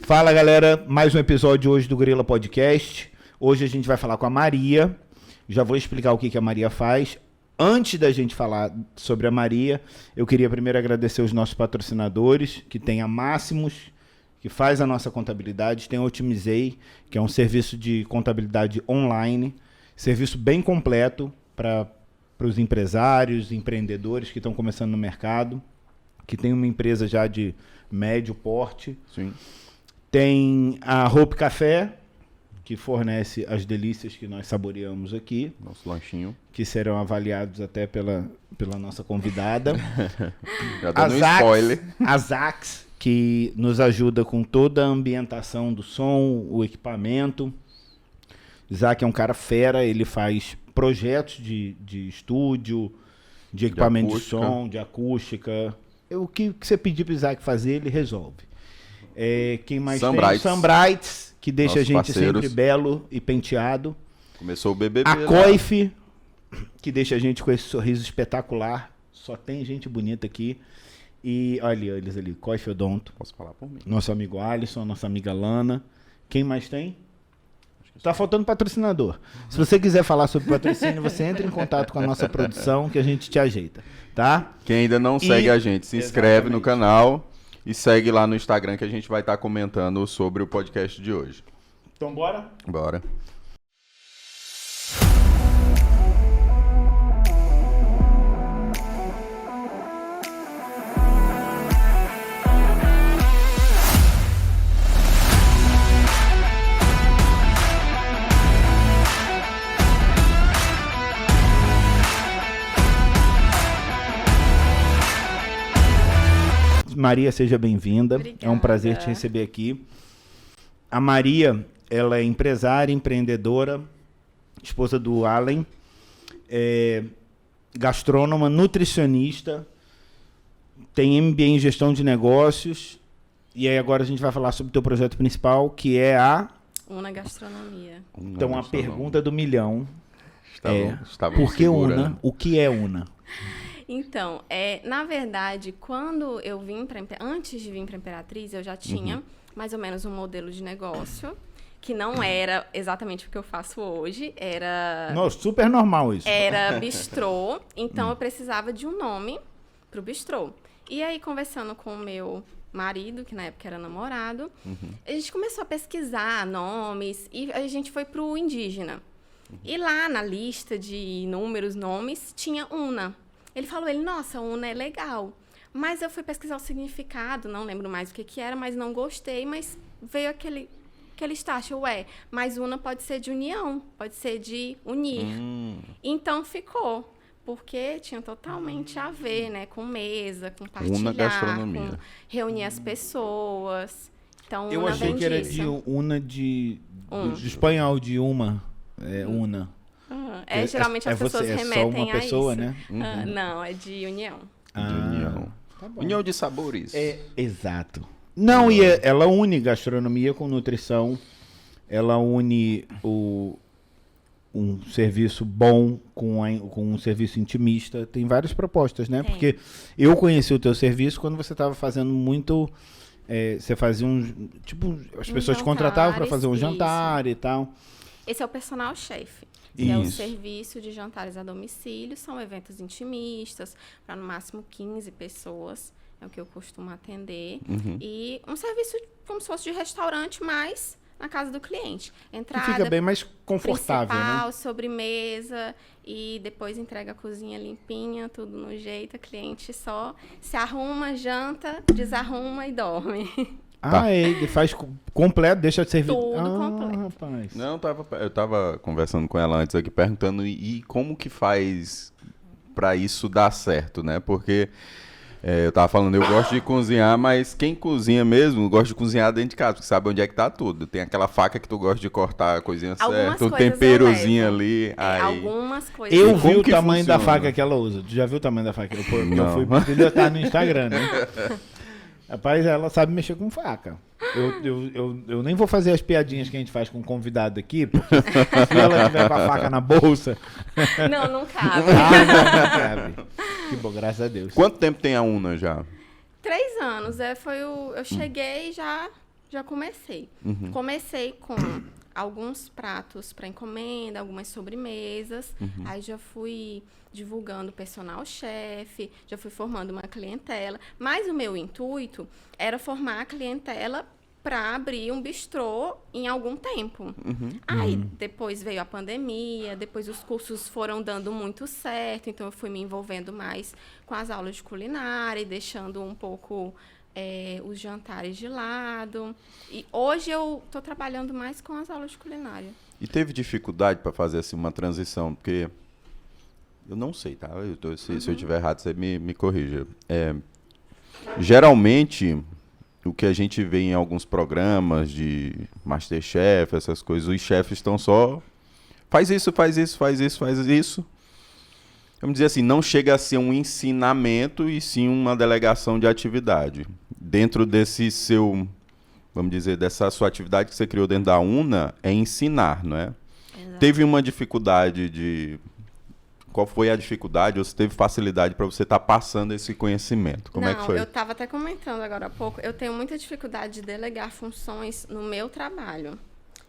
Fala, galera, mais um episódio hoje do Gorila Podcast. Hoje a gente vai falar com a Maria. Já vou explicar o que a Maria faz. Antes da gente falar sobre a Maria, eu queria primeiro agradecer os nossos patrocinadores, que tem a Máximos, que faz a nossa contabilidade, tem a Otimizei, que é um serviço de contabilidade online, serviço bem completo para os empresários, empreendedores que estão começando no mercado, que tem uma empresa já de médio porte. Sim. Tem a Hope Café, que fornece as delícias que nós saboreamos aqui. Nosso lanchinho. Que serão avaliados até pela nossa convidada. Já dando um spoiler. A Zax, que nos ajuda com toda a ambientação do som, o equipamento. Zax é um cara fera, ele faz projetos de estúdio, de equipamento de som, de acústica. O que você pedir para o Zax fazer, ele resolve. Quem mais tem? O Sunbrights, que deixa a gente parceiros. Sempre belo e penteado. Começou o BBB. A Coif, que deixa a gente com esse sorriso espetacular. Só tem gente bonita aqui. E olha eles ali, Coif Odonto. Posso falar por mim. Nosso amigo Alisson, nossa amiga Lana. Quem mais tem? Tá faltando patrocinador. Se você quiser falar sobre patrocínio, você entra em contato com a nossa produção que a gente te ajeita, tá? Quem ainda não segue a gente, se inscreve no canal e segue lá no Instagram que a gente vai estar comentando sobre o podcast de hoje. Então bora? Bora. Maria, seja bem-vinda. Obrigada. É um prazer te receber aqui. A Maria, ela é empresária, empreendedora, esposa do Allen, gastrônoma, nutricionista, tem MBA em gestão de negócios. E aí agora a gente vai falar sobre o teu projeto principal, que é a... Una Gastronomia. Então a pergunta do milhão estava por que Una? O que é Una? Então, na verdade, quando eu vim antes de vir para Imperatriz, eu já tinha mais ou menos um modelo de negócio que não era exatamente o que eu faço hoje, era... Nossa, super normal isso. Era bistrô, então eu precisava de um nome para o bistrô. E aí, conversando com o meu marido, que na época era namorado, a gente começou a pesquisar nomes e a gente foi para o indígena. E lá na lista de inúmeros nomes tinha Una. Ele falou, nossa, Una é legal. Mas eu fui pesquisar o significado, não lembro mais o que era, mas não gostei, mas veio aquele estágio, mas Una pode ser de união, pode ser de unir. Então ficou, porque tinha totalmente a ver, né, com mesa, com partilhar, Una Gastronomia. com reunir as pessoas. Então, eu Una achei que era de Una de espanhol, de uma, Una. Geralmente as pessoas remetem só uma pessoa, a isso. Né? Não, é de união. De união. Tá bom. União de sabores. Exato. Não, e ela une gastronomia com nutrição. Ela une um serviço bom com um serviço intimista. Tem várias propostas, né? Tem. Porque eu conheci o teu serviço quando você estava fazendo muito... você fazia as pessoas te contratavam para fazer um jantar e tal. Esse é o personal chef. Que é o serviço de jantares a domicílio. São eventos intimistas, para no máximo 15 pessoas. É o que eu costumo atender. E um serviço como se fosse de restaurante, mas na casa do cliente. Entrada, que fica bem mais confortável, né? Sobremesa. E depois entrega a cozinha limpinha, tudo no jeito. A cliente só se arruma, janta, desarruma e dorme. Ele faz completo, deixa de servir. Tudo completo. Rapaz. Não, eu tava conversando com ela antes aqui, perguntando e como que faz pra isso dar certo, né? Porque eu tava falando, eu gosto de cozinhar, mas quem cozinha mesmo, gosta de cozinhar dentro de casa, porque sabe onde é que tá tudo. Tem aquela faca que tu gosta de cortar a coisinha certa, um temperozinho ali. Algumas coisas. Eu vi o tamanho da faca que ela usa. Tu já viu o tamanho da faca? Eu fui botar no Instagram, né? Rapaz, ela sabe mexer com faca. Eu nem vou fazer as piadinhas que a gente faz com o convidado aqui, porque se ela tiver com a faca na bolsa... Não cabe. Não cabe. Que bom, graças a Deus. Quanto tempo tem a Una já? 3 anos. Eu cheguei e já já comecei. Comecei com alguns pratos para encomenda, algumas sobremesas. Aí já fui divulgando personal chefe, já fui formando uma clientela. Mas o meu intuito era formar a clientela para abrir um bistrô em algum tempo. Aí depois veio a pandemia, depois os cursos foram dando muito certo, então eu fui me envolvendo mais com as aulas de culinária e deixando um pouco os jantares de lado. E hoje eu estou trabalhando mais com as aulas de culinária. E teve dificuldade para fazer assim, uma transição? Porque eu não sei, tá? Se eu estiver errado, você me corrija. Geralmente, o que a gente vê em alguns programas de Masterchef, essas coisas, os chefes estão só... Faz isso, faz isso, faz isso, faz isso. Vamos dizer assim, não chega a ser um ensinamento e sim uma delegação de atividade. Dentro desse seu... Vamos dizer, dessa sua atividade que você criou dentro da UNA, é ensinar, não é? Exato. Teve uma dificuldade de... Qual foi a dificuldade ou se teve facilidade para você estar passando esse conhecimento? Como é que foi? Eu estava até comentando agora há pouco, eu tenho muita dificuldade de delegar funções no meu trabalho.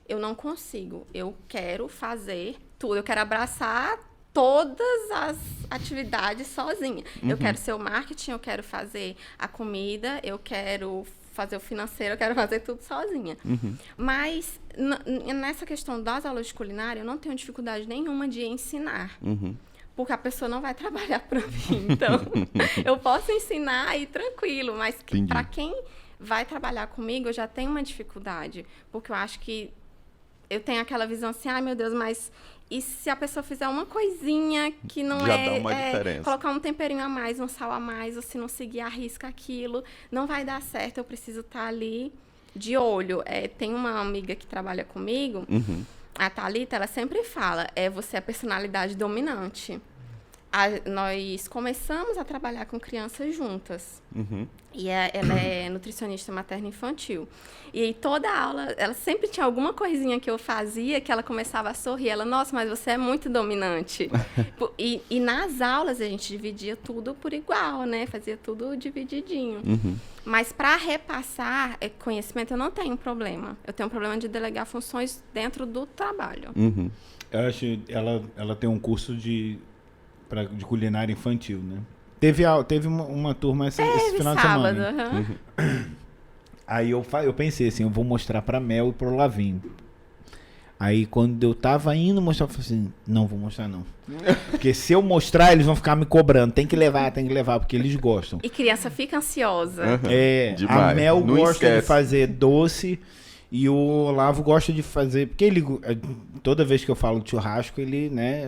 Eu não consigo. Eu quero fazer tudo, eu quero abraçar todas as atividades sozinha. Eu quero ser o marketing, eu quero fazer a comida, eu quero fazer o financeiro, eu quero fazer tudo sozinha. Mas nessa questão das aulas de culinária, eu não tenho dificuldade nenhuma de ensinar. Porque a pessoa não vai trabalhar para mim. Então, eu posso ensinar aí tranquilo, mas para quem vai trabalhar comigo, eu já tenho uma dificuldade. Porque eu acho que eu tenho aquela visão assim, ai meu Deus, mas e se a pessoa fizer uma coisinha que não já dá uma diferença. Colocar um temperinho a mais, um sal a mais, ou se não seguir a risca aquilo, não vai dar certo, eu preciso estar ali de olho. Tem uma amiga que trabalha comigo, a Thalita, ela sempre fala, você é a personalidade dominante. Nós começamos a trabalhar com crianças juntas. E ela é nutricionista materno-infantil. E aí toda aula, ela sempre tinha alguma coisinha que eu fazia que ela começava a sorrir. Ela, nossa, mas você é muito dominante. e nas aulas a gente dividia tudo por igual, né? Fazia tudo divididinho. Mas para repassar conhecimento eu não tenho problema. Eu tenho um problema de delegar funções dentro do trabalho. Eu acho que ela tem um curso de culinária infantil, né? Teve uma turma esse final sábado, de semana. Aí eu pensei assim, eu vou mostrar pra Mel e pro Lavinho. Aí quando eu tava indo mostrar, eu falei assim, não vou mostrar não. Porque se eu mostrar, eles vão ficar me cobrando. Tem que levar, porque eles gostam. E criança fica ansiosa. Demais. A Mel Não gosta esquece. de fazer doce e o Olavo gosta de fazer... Porque ele, toda vez que eu falo de churrasco, ele, né,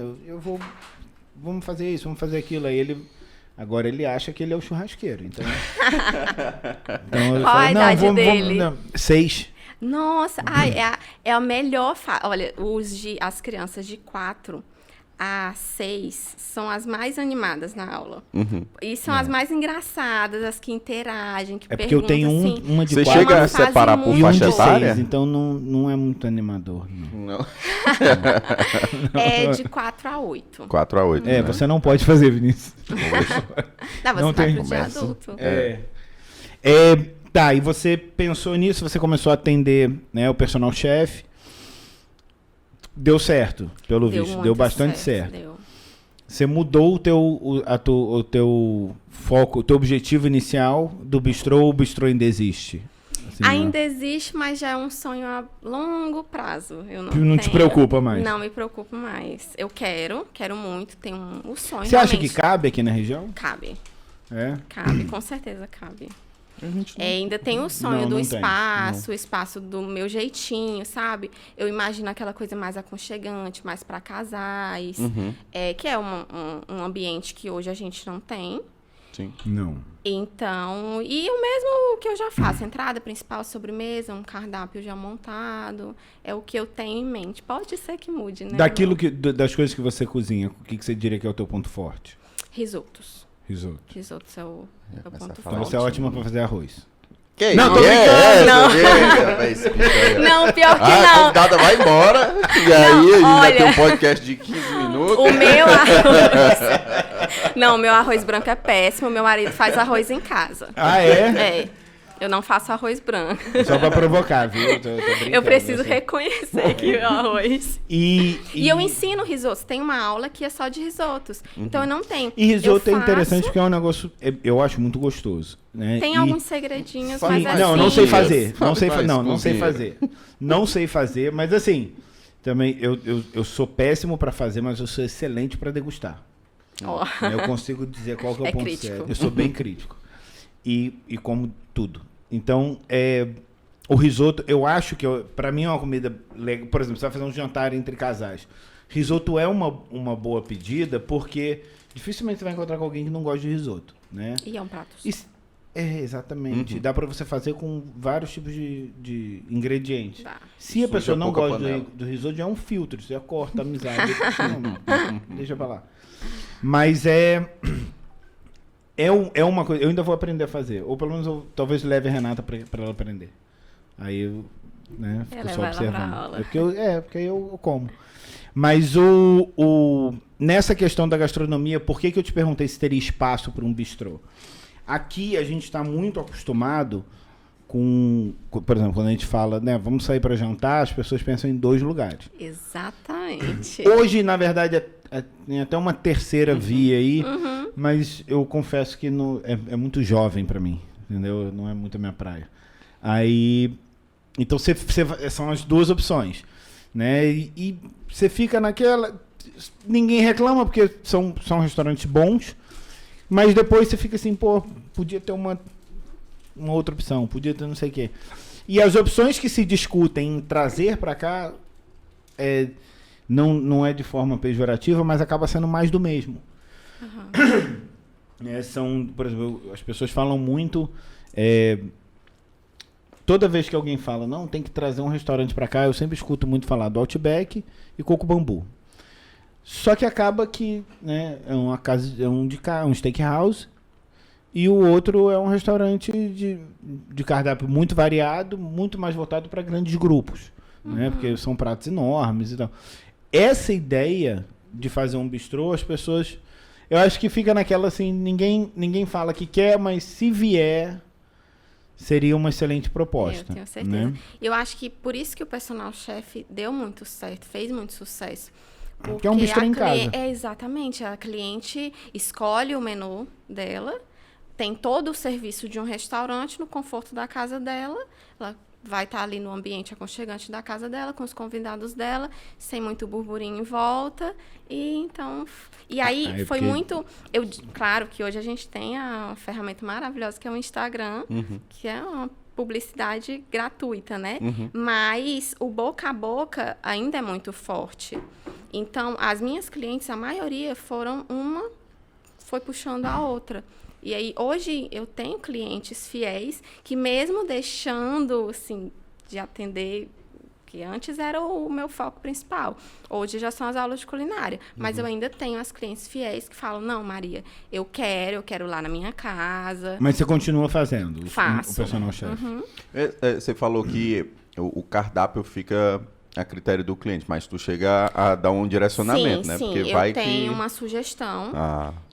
vamos fazer isso, vamos fazer aquilo. Aí agora ele acha que ele é o churrasqueiro. Então eu Qual a idade dele? 6. Nossa, é a melhor Olha, as crianças de 4 a 6 são as mais animadas na aula. E são as mais engraçadas, as que interagem, que porque eu tenho assim, uma de Você 4 chega a separar por e um faixa de etária? 6, então não é muito animador. Não. É de 4 a 8. 4 a 8. Você não pode fazer, Vinícius. Não, você Não vai tem pro dia começo. adulto. Tá, e você pensou nisso, você começou a atender, né, o personal chef. Deu certo, pelo visto. muito Deu bastante certo. Deu. Você mudou o teu foco, o teu objetivo inicial do bistrô, ou o bistrô ainda existe? Assim, Ainda existe, mas já é um sonho a longo prazo. Eu não te preocupa mais? Não me preocupo mais. Eu quero muito, tenho um sonho. Você acha que realmente. cabe aqui na região? Cabe, É? com certeza cabe. A gente não- Ainda tem o sonho Não, do não tem, espaço, o espaço do meu jeitinho, sabe? Eu imagino aquela coisa mais aconchegante, mais para casais, que é um ambiente que hoje a gente não tem. Sim. Não. Então, e o mesmo que eu já faço, entrada principal, sobremesa, um cardápio já montado, é o que eu tenho em mente. Pode ser que mude, né? Das coisas que você cozinha, o que você diria que é o teu ponto forte? Risotos. Risoto. Risotos é o começar a ponto falar Então forte. você é ótima pra fazer arroz. Que Não, tô brincando, Não, pior que A não. convidada vai embora. E aí a gente vai olha. ter um podcast de 15 minutos. O meu arroz... Não, o meu arroz branco é péssimo. Meu marido faz arroz em casa. Ah, é? É. Eu não faço arroz branco. Só pra provocar, viu? Eu tô brincando, Eu preciso assim. reconhecer que o arroz... E eu ensino risotos. Tem uma aula que é só de risotos. Então eu não tenho. E risoto Eu é interessante faço, porque é um negócio, eu acho muito gostoso, né? tem E- alguns segredinhos, Sim, mas assim... Não, não sei fazer. Faz, Não sei, faz, não sei cozinha. fazer. Não sei fazer, mas assim, também eu sou péssimo pra fazer, mas eu sou excelente pra degustar. Ó. Eu consigo dizer qual que é o É ponto crítico. certo. Eu sou bem crítico. E como tudo. Então, o risoto, eu acho que, pra mim, é uma comida legal. Por exemplo, você vai fazer um jantar entre casais. Risoto é uma boa pedida, porque dificilmente você vai encontrar com alguém que não gosta de risoto, né? E é um prato. Exatamente. Dá pra você fazer com vários tipos de ingredientes. Dá. Se a Suja pessoa não pouca gosta panela. do risoto, já é um filtro. Você já corta a amizade. Deixa pra lá. Mas é uma coisa. Eu ainda vou aprender a fazer. Ou pelo menos eu talvez leve a Renata pra ela aprender. Aí eu, né, fico Ela só vai lá pra observando. aula. Porque aí eu como. Mas nessa questão da gastronomia, por que eu te perguntei se teria espaço para um bistrô? Aqui a gente está muito acostumado por exemplo, quando a gente fala, né, vamos sair para jantar, as pessoas pensam em 2 lugares. Exatamente. Hoje, na verdade, tem até uma terceira via aí, mas eu confesso que é muito jovem para mim, entendeu? Não é muito a minha praia. Aí, então são as 2 opções, né? E você fica naquela, ninguém reclama porque são restaurantes bons, mas depois você fica assim, pô, podia ter uma outra opção, podia ter não sei o quê. E as opções que se discutem em trazer para cá não é de forma pejorativa, mas acaba sendo mais do mesmo. São, por exemplo, as pessoas falam muito. Toda vez que alguém fala, não, tem que trazer um restaurante para cá, eu sempre escuto muito falar do Outback e Coco Bambu. Só que acaba que, né, é uma casa, um steakhouse. E o outro é um restaurante de cardápio muito variado, muito mais voltado para grandes grupos, né? Porque são pratos enormes e tal. Essa ideia de fazer um bistrô, as pessoas... Eu acho que fica naquela assim, ninguém fala que quer, mas se vier, seria uma excelente proposta. Eu tenho certeza. Né? Eu acho que por isso que o personal chef deu muito certo, fez muito sucesso. Porque é um bistrô em casa. Exatamente. A cliente escolhe o menu dela, tem todo o serviço de um restaurante no conforto da casa dela. Ela vai estar ali no ambiente aconchegante da casa dela, com os convidados dela, sem muito burburinho em volta. E aí foi porque... muito... Claro que hoje a gente tem a ferramenta maravilhosa que é o Instagram, que é uma publicidade gratuita, né? Mas o boca a boca ainda é muito forte. Então, as minhas clientes, a maioria foi puxando a outra. E aí, hoje, eu tenho clientes fiéis que mesmo deixando, assim, de atender, que antes era o meu foco principal, hoje já são as aulas de culinária, mas eu ainda tenho as clientes fiéis que falam, não, Maria, eu quero lá na minha casa. Mas você continua fazendo Faço. o personal chef? Você falou que o cardápio fica a critério do cliente, mas tu chega a dar um direcionamento, né? Sim, Porque eu tenho uma sugestão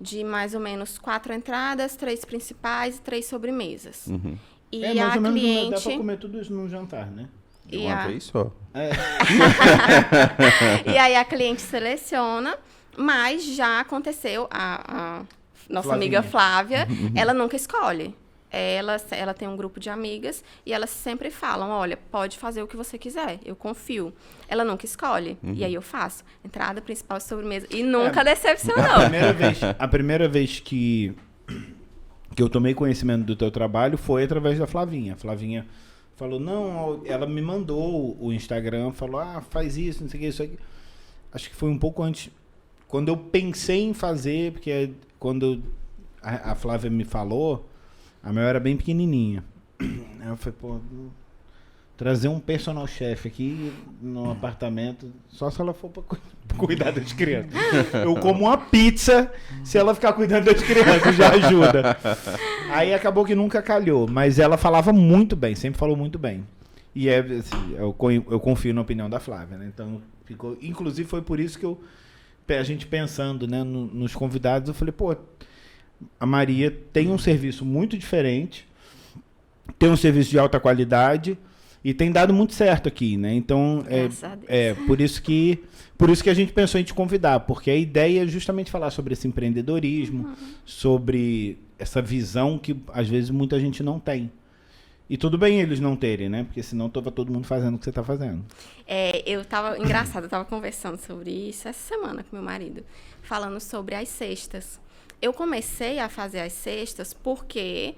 de mais ou menos 4 entradas, 3 principais e 3 sobremesas. E Mais a ou menos cliente... dá pra comer tudo isso num jantar, né? De uma vez só. E aí a cliente seleciona, mas já aconteceu, a nossa Flavinha. amiga Flávia, ela nunca escolhe. Ela tem um grupo de amigas e elas sempre falam, olha, pode fazer o que você quiser, eu confio. Ela nunca escolhe. E aí eu faço entrada, principal e sobremesa. E nunca decepcionou. A primeira vez que eu tomei conhecimento do teu trabalho foi através da Flavinha. A Flavinha falou, não, ela me mandou o Instagram, falou, faz isso, não sei o que, isso aqui. Acho que foi um pouco antes, quando eu pensei em fazer, porque quando a Flávia me falou, a minha era bem pequenininha. Aí eu falei, pô, trazer um personal chef aqui no apartamento, só se ela for pra cuidar das crianças. Eu como uma pizza, se ela ficar cuidando das crianças, já ajuda. Aí acabou que nunca calhou, mas ela falava muito bem, sempre falou muito bem. E assim, eu confio na opinião da Flávia, né? Então, inclusive foi por isso que a gente pensando, né, nos convidados, eu falei, pô, a Maria tem um serviço muito diferente, tem um serviço de alta qualidade e tem dado muito certo aqui, né? Então, Graças a Deus. por isso que a gente pensou em te convidar, porque a ideia é justamente falar sobre esse empreendedorismo, sobre essa visão que às vezes muita gente não tem. E tudo bem eles não terem, né? Porque senão tava todo mundo fazendo o que você tá fazendo. Engraçado, eu tava conversando sobre isso essa semana com meu marido, falando sobre as cestas. Eu comecei a fazer as cestas porque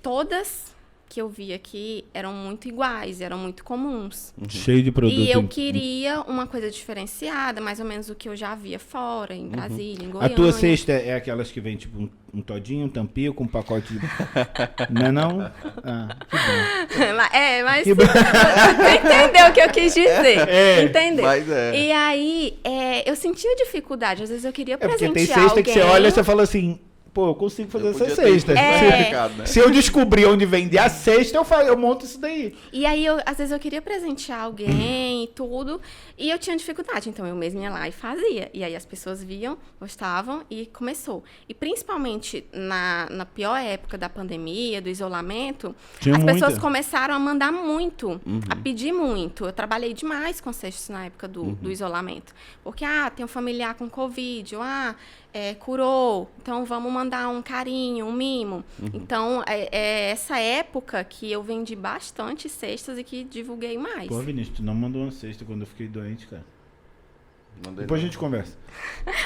todas que eu vi aqui eram muito iguais, eram muito comuns. Cheio de produto. E eu queria uma coisa diferenciada, mais ou menos o que eu já via fora, em Brasília, em Goiânia. A tua cesta é aquelas que vem tipo um todinho, um tampinho com um pacote de... Não é não? Ah, que bom. Mas Que bom. você entendeu o que eu quis dizer. Entendeu? Mas é. E aí, eu sentia dificuldade. Às vezes eu queria Porque presentear tem cesta alguém. que você olha e você fala assim, pô, eu consigo fazer essa cesta. Né? Se eu descobrir onde vende a cesta, eu monto isso daí. E aí, às vezes eu queria presentear alguém e tudo, e eu tinha dificuldade, então eu mesma ia lá e fazia. E aí as pessoas viam, gostavam e começou. E principalmente na pior época da pandemia, do isolamento, Tinha as pessoas muita. começaram a mandar muito, a pedir muito. Eu trabalhei demais com cestas na época do isolamento. Porque, tem um familiar com Covid, ou, curou, então vamos mandar um carinho, um mimo. Então, essa época que eu vendi bastante cestas e que divulguei mais. Pô, Vinícius, tu não mandou uma cesta quando eu fiquei doente, cara. Mandei Depois a não. gente conversa.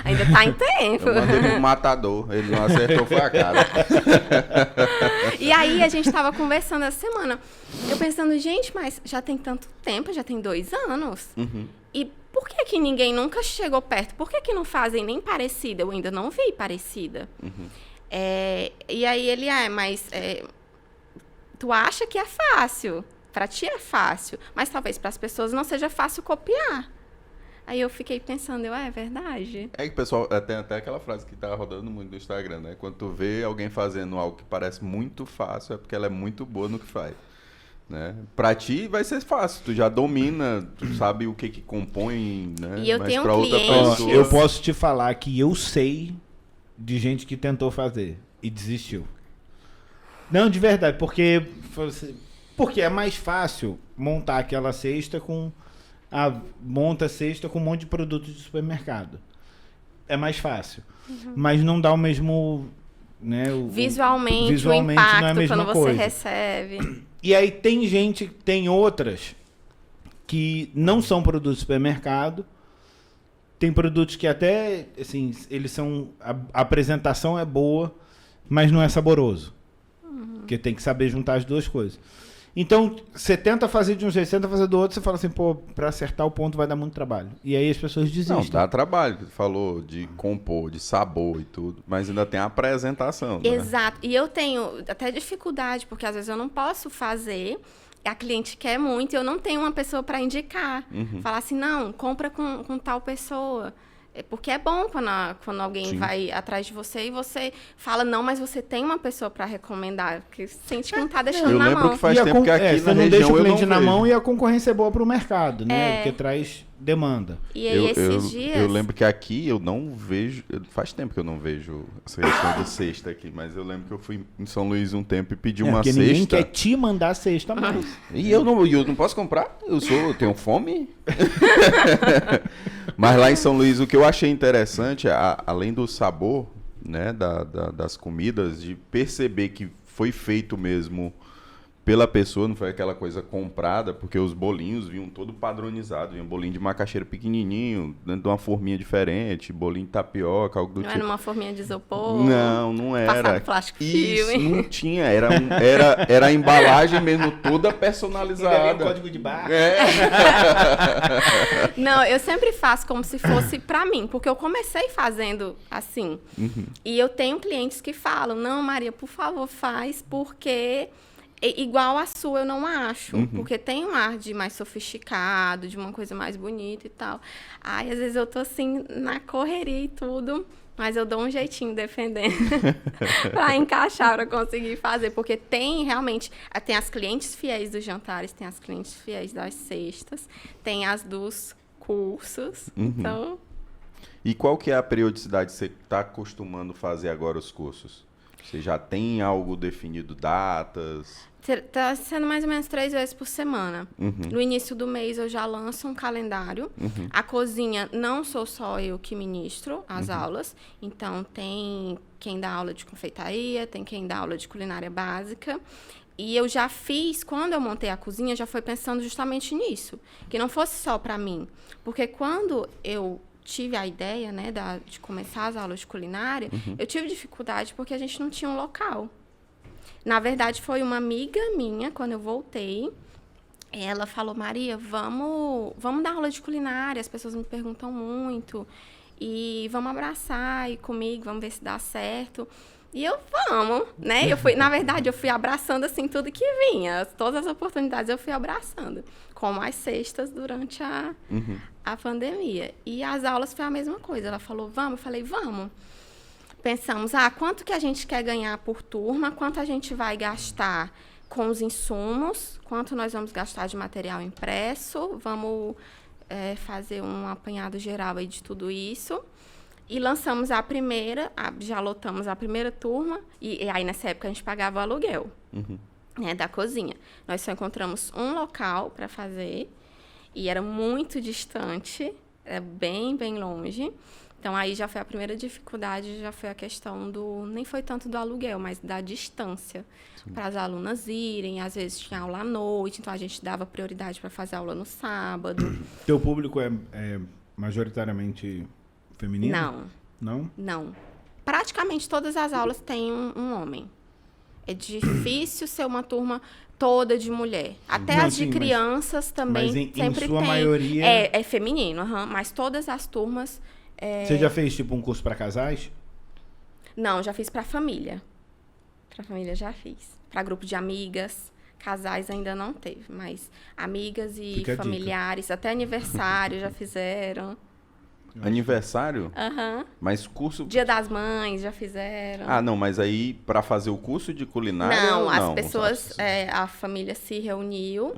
Ainda tá em tempo. Eu mandei pro matador, ele não acertou, foi a cara. E aí, a gente tava conversando essa semana. Eu pensando, gente, mas já tem tanto tempo, já tem 2 anos. E por que ninguém nunca chegou perto? Por que não fazem nem parecida? Eu ainda não vi parecida. E aí ele, mas tu acha que é fácil? Pra ti é fácil, mas talvez para as pessoas não seja fácil copiar. Aí eu fiquei pensando, é verdade? É que o pessoal, tem até aquela frase que tá rodando muito no Instagram, né? Quando tu vê alguém fazendo algo que parece muito fácil, é porque ela é muito boa no que faz. Né? Pra ti vai ser fácil, tu já domina, tu sabe o que compõe, né? E eu mas tenho pra outra clientes- pessoa... Eu posso te falar que eu sei de gente que tentou fazer e desistiu. Não, de verdade, porque é mais fácil montar aquela cesta com... monta a cesta com um monte de produtos de supermercado. É mais fácil. Mas não dá o mesmo... Né, Visualmente, o não é a impacto mesma quando você coisa. recebe. E aí tem outras que não são produtos de supermercado. Tem produtos que até, assim, eles são... A apresentação é boa, mas não é saboroso. Porque tem que saber juntar as duas coisas. Então, você tenta fazer de um jeito, você tenta fazer do outro, você fala assim, pô, pra acertar o ponto vai dar muito trabalho. E aí as pessoas desistem. Não, dá trabalho, tu falou de compor, de sabor e tudo, mas ainda tem a apresentação, né? Exato. E eu tenho até dificuldade, porque às vezes eu não posso fazer, a cliente quer muito, e eu não tenho uma pessoa para indicar. Falar assim, não, compra com tal pessoa. Porque é bom quando alguém Sim. vai atrás de você e você fala, não, mas você tem uma pessoa para recomendar, porque sente que não tá deixando Eu na lembro mão. que faz E a tempo que aqui você na não região deixa o eu cliente não na vejo. mão e a concorrência é boa pro mercado, né? Porque traz demanda. E aí, esses dias... Eu lembro que aqui eu não vejo. Faz tempo que eu não vejo essa questão de cesta aqui, mas eu lembro que eu fui em São Luís um tempo e pedi uma Porque ninguém cesta. quer te mandar cesta mais. E eu não posso comprar? Eu tenho fome? Mas lá em São Luís, o que eu achei interessante, além do sabor, né, das comidas, de perceber que foi feito mesmo pela pessoa, não foi aquela coisa comprada, porque os bolinhos vinham todo padronizado, vinha bolinho de macaxeira pequenininho, dentro de uma forminha diferente, bolinho de tapioca, algo do Não tipo. era uma forminha de isopor? Não era. Passado plástico Isso, filme. não tinha. Era a embalagem mesmo toda personalizada. código de barra. Não, eu sempre faço como se fosse pra mim, porque eu comecei fazendo assim. E eu tenho clientes que falam, não, Maria, por favor, faz, porque igual a sua eu não acho, porque tem um ar de mais sofisticado, de uma coisa mais bonita e tal. Aí, às vezes eu tô assim, na correria e tudo, mas eu dou um jeitinho defendendo pra encaixar, pra conseguir fazer, porque tem realmente, tem as clientes fiéis dos jantares, tem as clientes fiéis das cestas, tem as dos cursos, então... E qual que é a periodicidade que você está acostumando fazer agora os cursos? Você já tem algo definido, datas? Tá sendo mais ou menos 3 vezes por semana. No início do mês eu já lanço um calendário. A cozinha, não sou só eu que ministro as aulas. Então, tem quem dá aula de confeitaria, tem quem dá aula de culinária básica. E eu já fiz, quando eu montei a cozinha, já foi pensando justamente nisso. Que não fosse só para mim. Porque quando eu tive a ideia, né, de começar as aulas de culinária, eu tive dificuldade porque a gente não tinha um local. Na verdade, foi uma amiga minha, quando eu voltei, ela falou, Maria, vamos dar aula de culinária, as pessoas me perguntam muito, e vamos abraçar e comigo, vamos ver se dá certo. E vamos, né? Na verdade, eu fui abraçando, assim, tudo que vinha, todas as oportunidades eu fui abraçando, como as sextas durante a pandemia. E as aulas foi a mesma coisa, ela falou, vamos, eu falei, vamos. Pensamos, quanto que a gente quer ganhar por turma, quanto a gente vai gastar com os insumos, quanto nós vamos gastar de material impresso, vamos fazer um apanhado geral aí de tudo isso. E lançamos a primeira, já lotamos a primeira turma, e aí nessa época a gente pagava o aluguel, né, da cozinha. Nós só encontramos um local para fazer, e era muito distante, era bem, bem longe. Então, aí já foi a primeira dificuldade, já foi a questão nem foi tanto do aluguel, mas da distância. Para as alunas irem, às vezes tinha aula à noite, então a gente dava prioridade para fazer aula no sábado. Teu público é majoritariamente feminino? Não. Não? Não. Praticamente todas as aulas têm um homem. É difícil ser uma turma toda de mulher. Até as de crianças também sempre em sua tem. Maioria... É feminino, mas todas as turmas... Você já fez, tipo, um curso para casais? Não, já fiz para família. Para família já fiz. Para grupo de amigas. Casais ainda não teve, mas amigas e familiares, até aniversário já fizeram. Aniversário? Mas curso... Dia das Mães já fizeram. Não, mas aí para fazer o curso de culinária não, ou as pessoas, a família se reuniu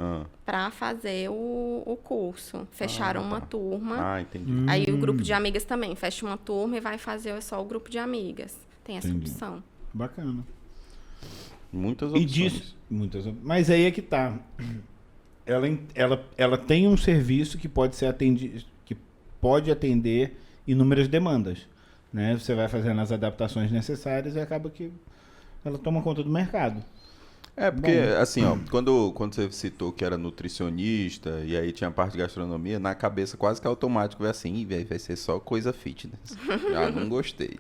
para fazer o curso. Fecharam uma turma. Entendi. Aí o grupo de amigas também fecha uma turma e vai fazer só o grupo de amigas. Tem essa opção. Bacana. Muitas opções. E disso, mas aí é que tá. Ela tem um serviço que pode ser atendido, que pode atender inúmeras demandas, né? Você vai fazendo as adaptações necessárias e acaba que ela toma conta do mercado. Porque, assim, quando você citou que era nutricionista e aí tinha a parte de gastronomia, na cabeça quase que automático vai assim, vai ser só coisa fitness. Já não gostei.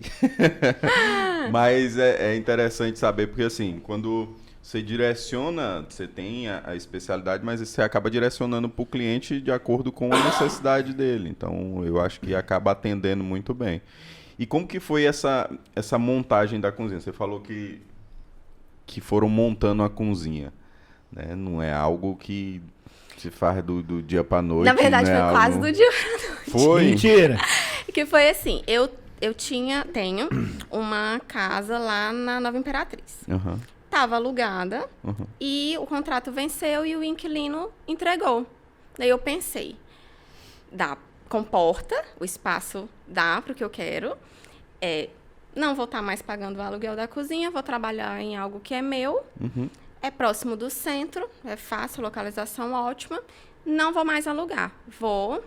Mas é interessante saber, porque assim, quando você direciona, você tem a especialidade, mas você acaba direcionando para o cliente de acordo com a necessidade dele. Então, eu acho que acaba atendendo muito bem. E como que foi essa montagem da cozinha? Você falou que foram montando a cozinha, né? Não é algo que se faz do dia para noite. Na verdade, foi algo... quase do dia para noite. Foi? Mentira! Que foi assim, eu tenho uma casa lá na Nova Imperatriz. Tava alugada e o contrato venceu e o inquilino entregou. Daí eu pensei, comporta, o espaço dá para o que eu quero, não vou estar mais pagando o aluguel da cozinha, vou trabalhar em algo que é meu, é próximo do centro, é fácil, localização ótima, não vou mais alugar, vou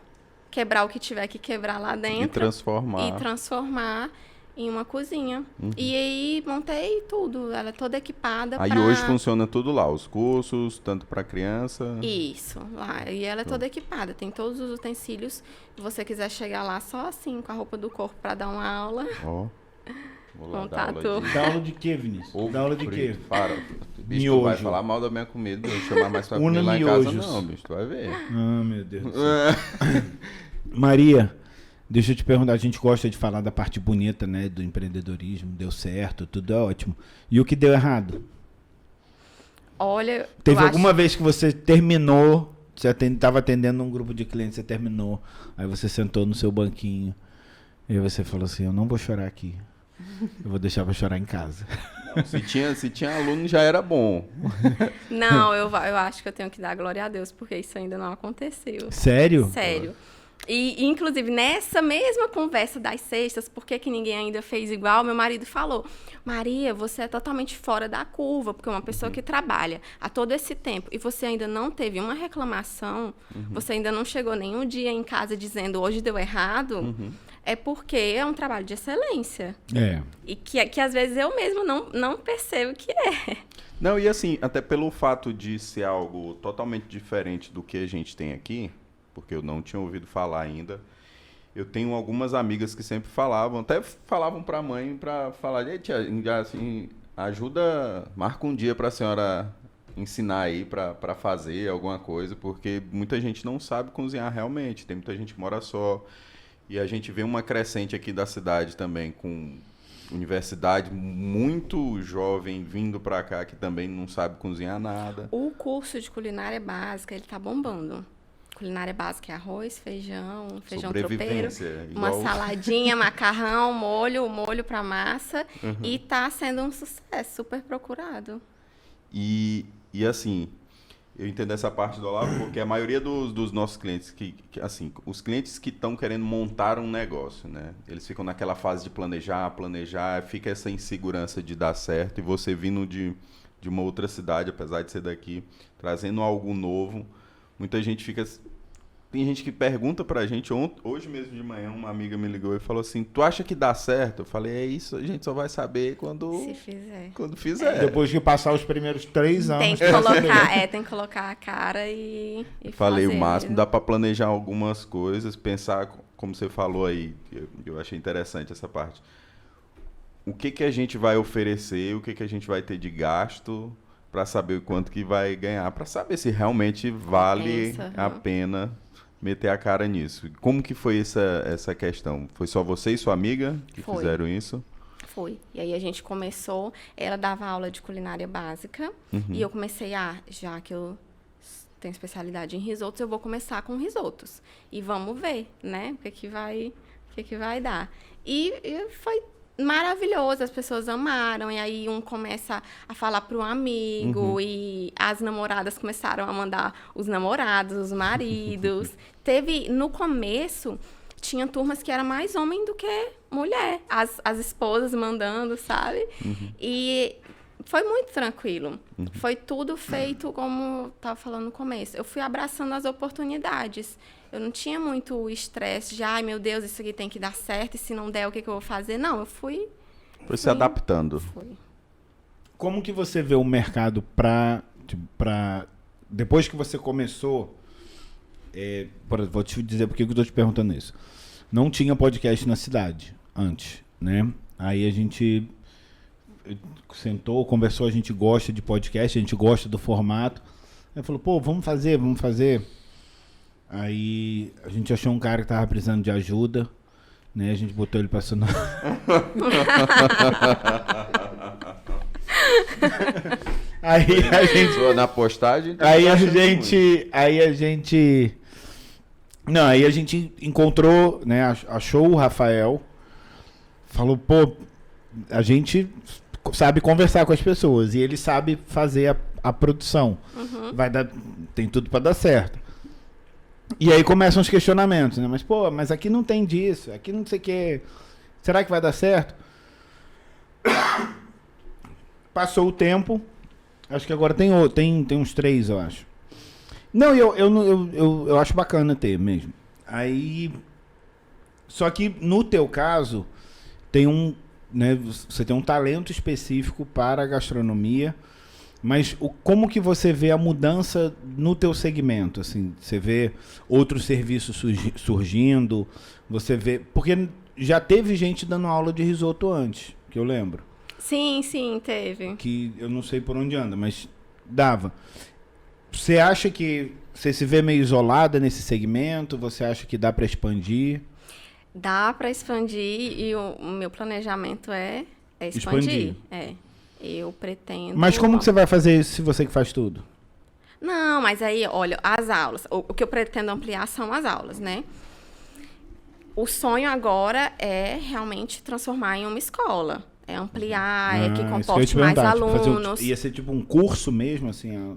quebrar o que tiver que quebrar lá dentro. E transformar em uma cozinha. E aí montei tudo, ela é toda equipada. Aí hoje funciona tudo lá, os cursos, tanto para criança... Isso, lá. E ela é toda equipada, tem todos os utensílios. Se você quiser chegar lá só assim, com a roupa do corpo para dar uma aula... Vou lá dar aula Dá aula de quê, Vinícius? Dá aula de quê? Para. Bicho, tu vai falar mal da minha comida, não chamar mais pra comer lá em casa não, bicho, tu vai ver. Meu Deus do céu. Maria, deixa eu te perguntar, a gente gosta de falar da parte bonita, né, do empreendedorismo, deu certo, tudo é ótimo. E o que deu errado? Olha, teve alguma vez que você terminou, você estava atendendo um grupo de clientes, você terminou, aí você sentou no seu banquinho, e você falou assim, eu não vou chorar aqui. Eu vou deixar pra chorar em casa. Não, se tinha aluno já era bom. Não, eu acho que eu tenho que dar glória a Deus, porque isso ainda não aconteceu. Sério? Sério. E, inclusive, nessa mesma conversa das cestas, por que ninguém ainda fez igual, meu marido falou, Maria, você é totalmente fora da curva, porque uma pessoa que trabalha há todo esse tempo e você ainda não teve uma reclamação, você ainda não chegou nenhum dia em casa dizendo, hoje deu errado, é porque é um trabalho de excelência. E que às vezes eu mesmo não percebo que é. Não, e assim, até pelo fato de ser algo totalmente diferente do que a gente tem aqui, porque eu não tinha ouvido falar ainda. Eu tenho algumas amigas que sempre falavam, até falavam para a mãe para falar, gente, assim, ajuda, marca um dia para a senhora ensinar aí para fazer alguma coisa, porque muita gente não sabe cozinhar realmente, tem muita gente que mora só. E a gente vê uma crescente aqui da cidade também, com universidade muito jovem vindo para cá que também não sabe cozinhar nada. O curso de culinária básica, ele tá bombando. Culinária básica é arroz, feijão tropeiro, uma saladinha, macarrão, molho para massa. E tá sendo um sucesso, super procurado. E assim, eu entendo essa parte do Olavo, porque a maioria dos nossos clientes, assim, os clientes que estão querendo montar um negócio, né? Eles ficam naquela fase de planejar, fica essa insegurança de dar certo, e você vindo de uma outra cidade, apesar de ser daqui, trazendo algo novo, muita gente fica... Tem gente que pergunta pra gente, hoje mesmo de manhã uma amiga me ligou e falou assim, tu acha que dá certo? Eu falei, é isso, a gente só vai saber se fizer. Quando fizer. Depois de passar os primeiros 3 anos. Tem que colocar a cara e falei, fazer. O máximo dá pra planejar algumas coisas, pensar, como você falou aí, eu achei interessante essa parte. O que a gente vai oferecer, o que a gente vai ter de gasto, para saber o quanto que vai ganhar, para saber se realmente vale a pena meter a cara nisso. Como que foi essa questão? Foi só você e sua amiga que fizeram isso? Foi. E aí a gente começou, ela dava aula de culinária básica, e eu comecei já que eu tenho especialidade em risotos, eu vou começar com risotos. E vamos ver, né, o que vai dar. E foi maravilhoso, as pessoas amaram, e aí um começa a falar para um amigo, e as namoradas começaram a mandar os namorados, os maridos. No começo, tinha turmas que era mais homem do que mulher, as esposas mandando, sabe? E foi muito tranquilo. Foi tudo feito como eu estava falando no começo. Eu fui abraçando as oportunidades. Eu não tinha muito estresse de, ai, meu Deus, isso aqui tem que dar certo, e se não der, o que eu vou fazer? Não, eu fui se adaptando. Foi. Como que você vê o mercado depois que você começou, vou te dizer por que eu estou te perguntando isso. Não tinha podcast na cidade antes, né? Aí a gente sentou, conversou, a gente gosta de podcast, a gente gosta do formato. Aí falou, pô, vamos fazer. Aí a gente achou um cara que tava precisando de ajuda, né? A gente botou ele pra assinar. Aí a gente... Na postagem... Aí a gente encontrou, né? Achou o Rafael. Falou, pô, a gente sabe conversar com as pessoas. E ele sabe fazer a produção. Tem tudo pra dar certo. E aí começam os questionamentos, né? Mas aqui não tem disso, aqui não sei o que. Será que vai dar certo? Passou o tempo, acho que agora tem uns 3, eu acho. Não, eu acho bacana ter mesmo. Aí, só que no teu caso, né, você tem um talento específico para a gastronomia. Mas como que você vê a mudança no teu segmento? Assim, você vê outros serviços surgindo? Você vê... Porque já teve gente dando aula de risoto antes, que eu lembro. Sim, teve. Que eu não sei por onde anda, mas dava. Você acha que você se vê meio isolada nesse segmento? Você acha que dá para expandir? Dá para expandir, e o meu planejamento é expandir. Eu pretendo... Mas como que você vai fazer isso se você que faz tudo? Não, mas aí, olha, as aulas. O que eu pretendo ampliar são as aulas, né? O sonho agora é realmente transformar em uma escola. É ampliar, que comporte mais alunos. Ia ser tipo um curso mesmo, assim?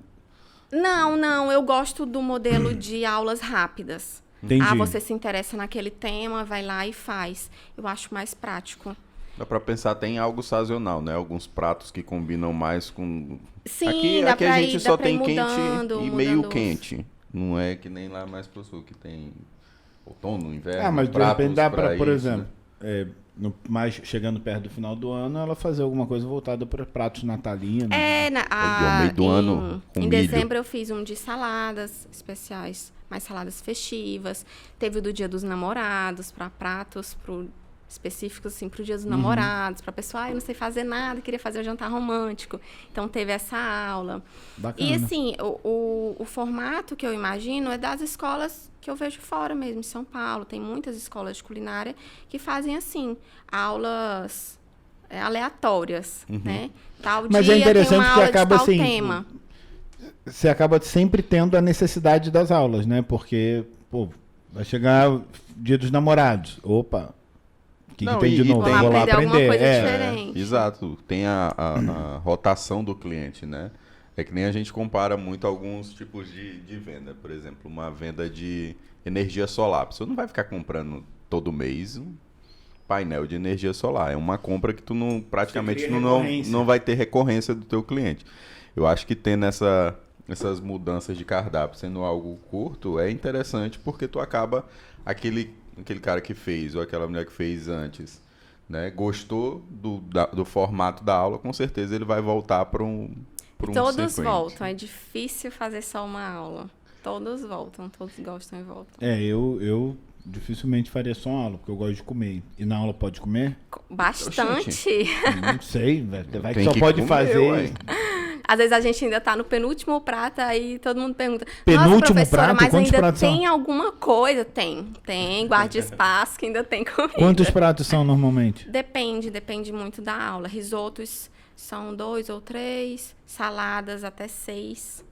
Não, eu gosto do modelo de aulas rápidas. Entendi. Ah, você se interessa naquele tema, vai lá e faz. Eu acho mais prático. Dá pra pensar, tem algo sazonal, né? Alguns pratos que combinam mais com... Sim, aqui a gente só dá pra ir tem quente mudando, e meio mudando quente. Não é que nem lá mais pro sul, que tem outono, inverno, Mas de pratos repente dá pra, por isso, exemplo, né? mais chegando perto do final do ano, ela fazer alguma coisa voltada para pratos natalinos. ao meio do ano, com em milho. dezembro eu fiz um de saladas especiais, mais saladas festivas. Teve o do Dia dos Namorados, para pratos específicos assim, pro Dia dos Namorados, para pessoa, eu não sei fazer nada, queria fazer um jantar romântico. Então teve essa aula. Bacana. E assim, o formato que eu imagino é das escolas que eu vejo fora mesmo, em São Paulo. Tem muitas escolas de culinária que fazem assim, aulas aleatórias, né? Tal Mas dia é interessante tem uma que aula acaba de tal assim, tema. Você acaba sempre tendo a necessidade das aulas, né? Porque, pô, vai chegar o Dia dos Namorados. Opa, o que Não, tem de e novo? tem- Eu vou lá aprender alguma aprender. coisa É. diferente. Exato, tem a rotação do cliente, né? É que nem a gente compara muito alguns tipos de venda. Por exemplo, uma venda de energia solar. A pessoa não vai ficar comprando todo mês um painel de energia solar. É uma compra que tu não praticamente Você cria não recorrência. vai ter recorrência do teu cliente. Eu acho que tendo essas mudanças de cardápio sendo algo curto é interessante porque tu acaba aquele cara que fez ou aquela mulher que fez antes, né? Gostou do formato da aula, com certeza ele vai voltar para um Todos sequente. voltam, é difícil fazer só uma aula. Todos voltam, todos gostam e voltam. Eu dificilmente faria só uma aula, porque eu gosto de comer. E na aula pode comer? Bastante. Não sei, velho. Vai que Tem só que pode comer, fazer. ué. Às vezes a gente ainda tá no penúltimo prato, aí todo mundo pergunta, Penúltimo nossa, professora, prato? mas Quantos ainda pratos são? tem alguma coisa? Tem, guarde espaço que ainda tem comida. Quantos pratos são normalmente? Depende muito da aula. Risotos são 2 ou 3, saladas até 6.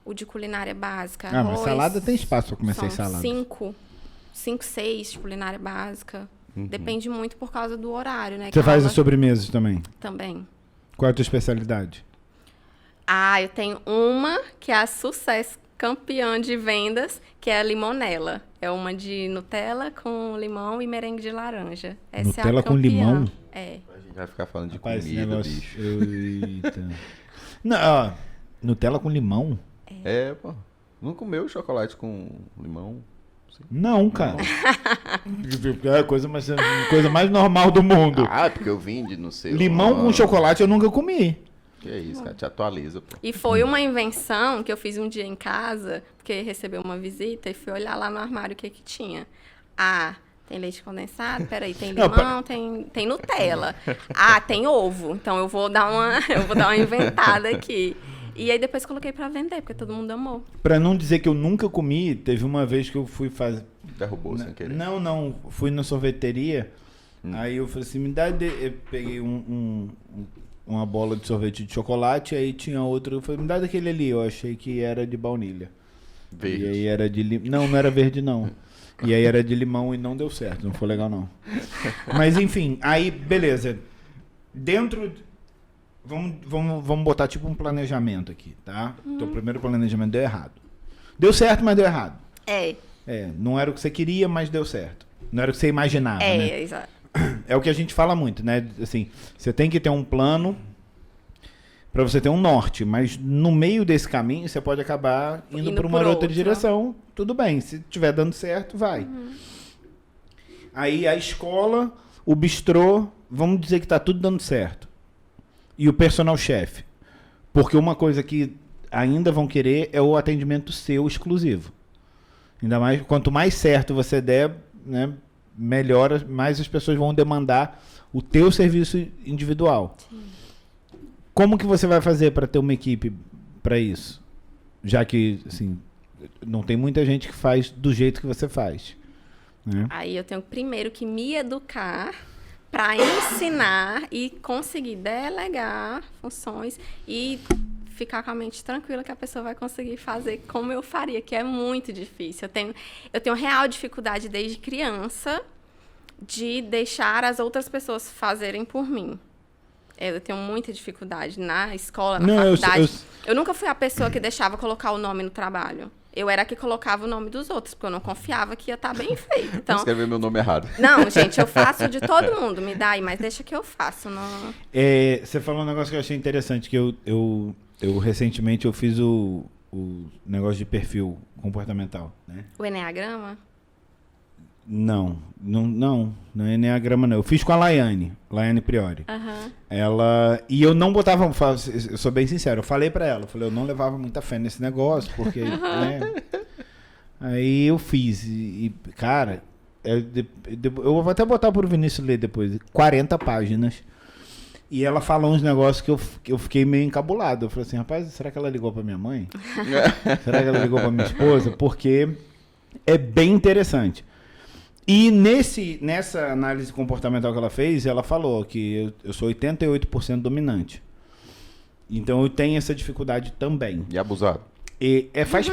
O de culinária básica, Ah, mas arroz, salada tem espaço pra comer são 6 saladas. 5, 6 de culinária básica. Depende muito por causa do horário, né? Você que a faz aula as sobremesas também? também. Qual é a tua especialidade? Ah, eu tenho uma que é a sucesso campeã de vendas, que é a limonella. É uma de Nutella com limão e merengue de laranja. Essa Nutella é a com campeã. limão? É. A gente vai ficar falando de Rapaz, esse comida, negócio. bicho. Eita. Não, ó, Nutella com limão? Pô. Não comeu chocolate com limão? Não, cara. É a coisa mais normal do mundo. Ah, porque eu vim de não sei. Limão com chocolate eu nunca comi. Que é isso, cara? Te atualiza, pô. E foi uma invenção que eu fiz um dia em casa, porque recebeu uma visita e fui olhar lá no armário o que que tinha. Ah, tem leite condensado? Peraí, tem Não, limão, tem Nutella. Ah, tem ovo. Então eu vou dar uma inventada aqui. E aí depois coloquei pra vender, porque todo mundo amou. Pra não dizer que eu nunca comi, teve uma vez que eu fui fazer. Derrubou sem querer. Não. Fui na sorveteria. Aí eu falei assim, me dá. Eu peguei uma bola de sorvete de chocolate, aí tinha outro. Eu falei, me dá daquele ali. Eu achei que era de baunilha. Verde. E aí era de limão. Não era verde, não. E aí era de limão e não deu certo. Não foi legal, não. Mas enfim, aí, beleza. Dentro. Vamos botar tipo um planejamento aqui, tá? Teu primeiro planejamento deu errado. Deu certo, mas deu errado. Não era o que você queria, mas deu certo. Não era o que você imaginava, né? Exato. É o que a gente fala muito, né? Assim, você tem que ter um plano para você ter um norte, mas no meio desse caminho você pode acabar indo para uma por outra outro. direção. Tudo bem, se estiver dando certo, vai. Aí a escola, o bistrô, vamos dizer que tá tudo dando certo. E o personal chef. Porque uma coisa que ainda vão querer é o atendimento seu exclusivo. Ainda mais, quanto mais certo você der, né, melhor, mais as pessoas vão demandar o teu serviço individual. Sim. Como que você vai fazer para ter uma equipe para isso? Já que, assim, não tem muita gente que faz do jeito que você faz, né? Aí eu tenho primeiro que me educar para ensinar e conseguir delegar funções e ficar com a mente tranquila que a pessoa vai conseguir fazer como eu faria, que é muito difícil. Eu tenho real dificuldade desde criança de deixar as outras pessoas fazerem por mim. Eu tenho muita dificuldade na escola, na faculdade. Eu nunca fui a pessoa que deixava colocar o nome no trabalho. eu era a que colocava o nome dos outros, porque eu não confiava que ia estar bem feito. Então, Escrever meu nome errado. não, gente, eu faço de todo mundo, me dá aí, mas deixa que eu faço. Não... Você falou um negócio que eu achei interessante, que eu recentemente eu fiz o negócio de perfil comportamental, né? O Eneagrama? Não é Enneagrama não. Eu fiz com a Laiane Priori. Aham. Ela... E eu não botava... Eu sou bem sincero, eu falei pra ela. Eu não levava muita fé nesse negócio, porque... né? Aí eu fiz. Cara, eu vou até botar pro Vinícius ler depois. 40 páginas. E ela falou uns negócios que eu fiquei meio encabulado. Eu falei assim, rapaz, será que ela ligou pra minha mãe? Será que ela ligou pra minha esposa? Porque é bem interessante. E nessa análise comportamental que ela fez, ela falou que eu sou 88% dominante. Então eu tenho essa dificuldade também. E abusado. Faz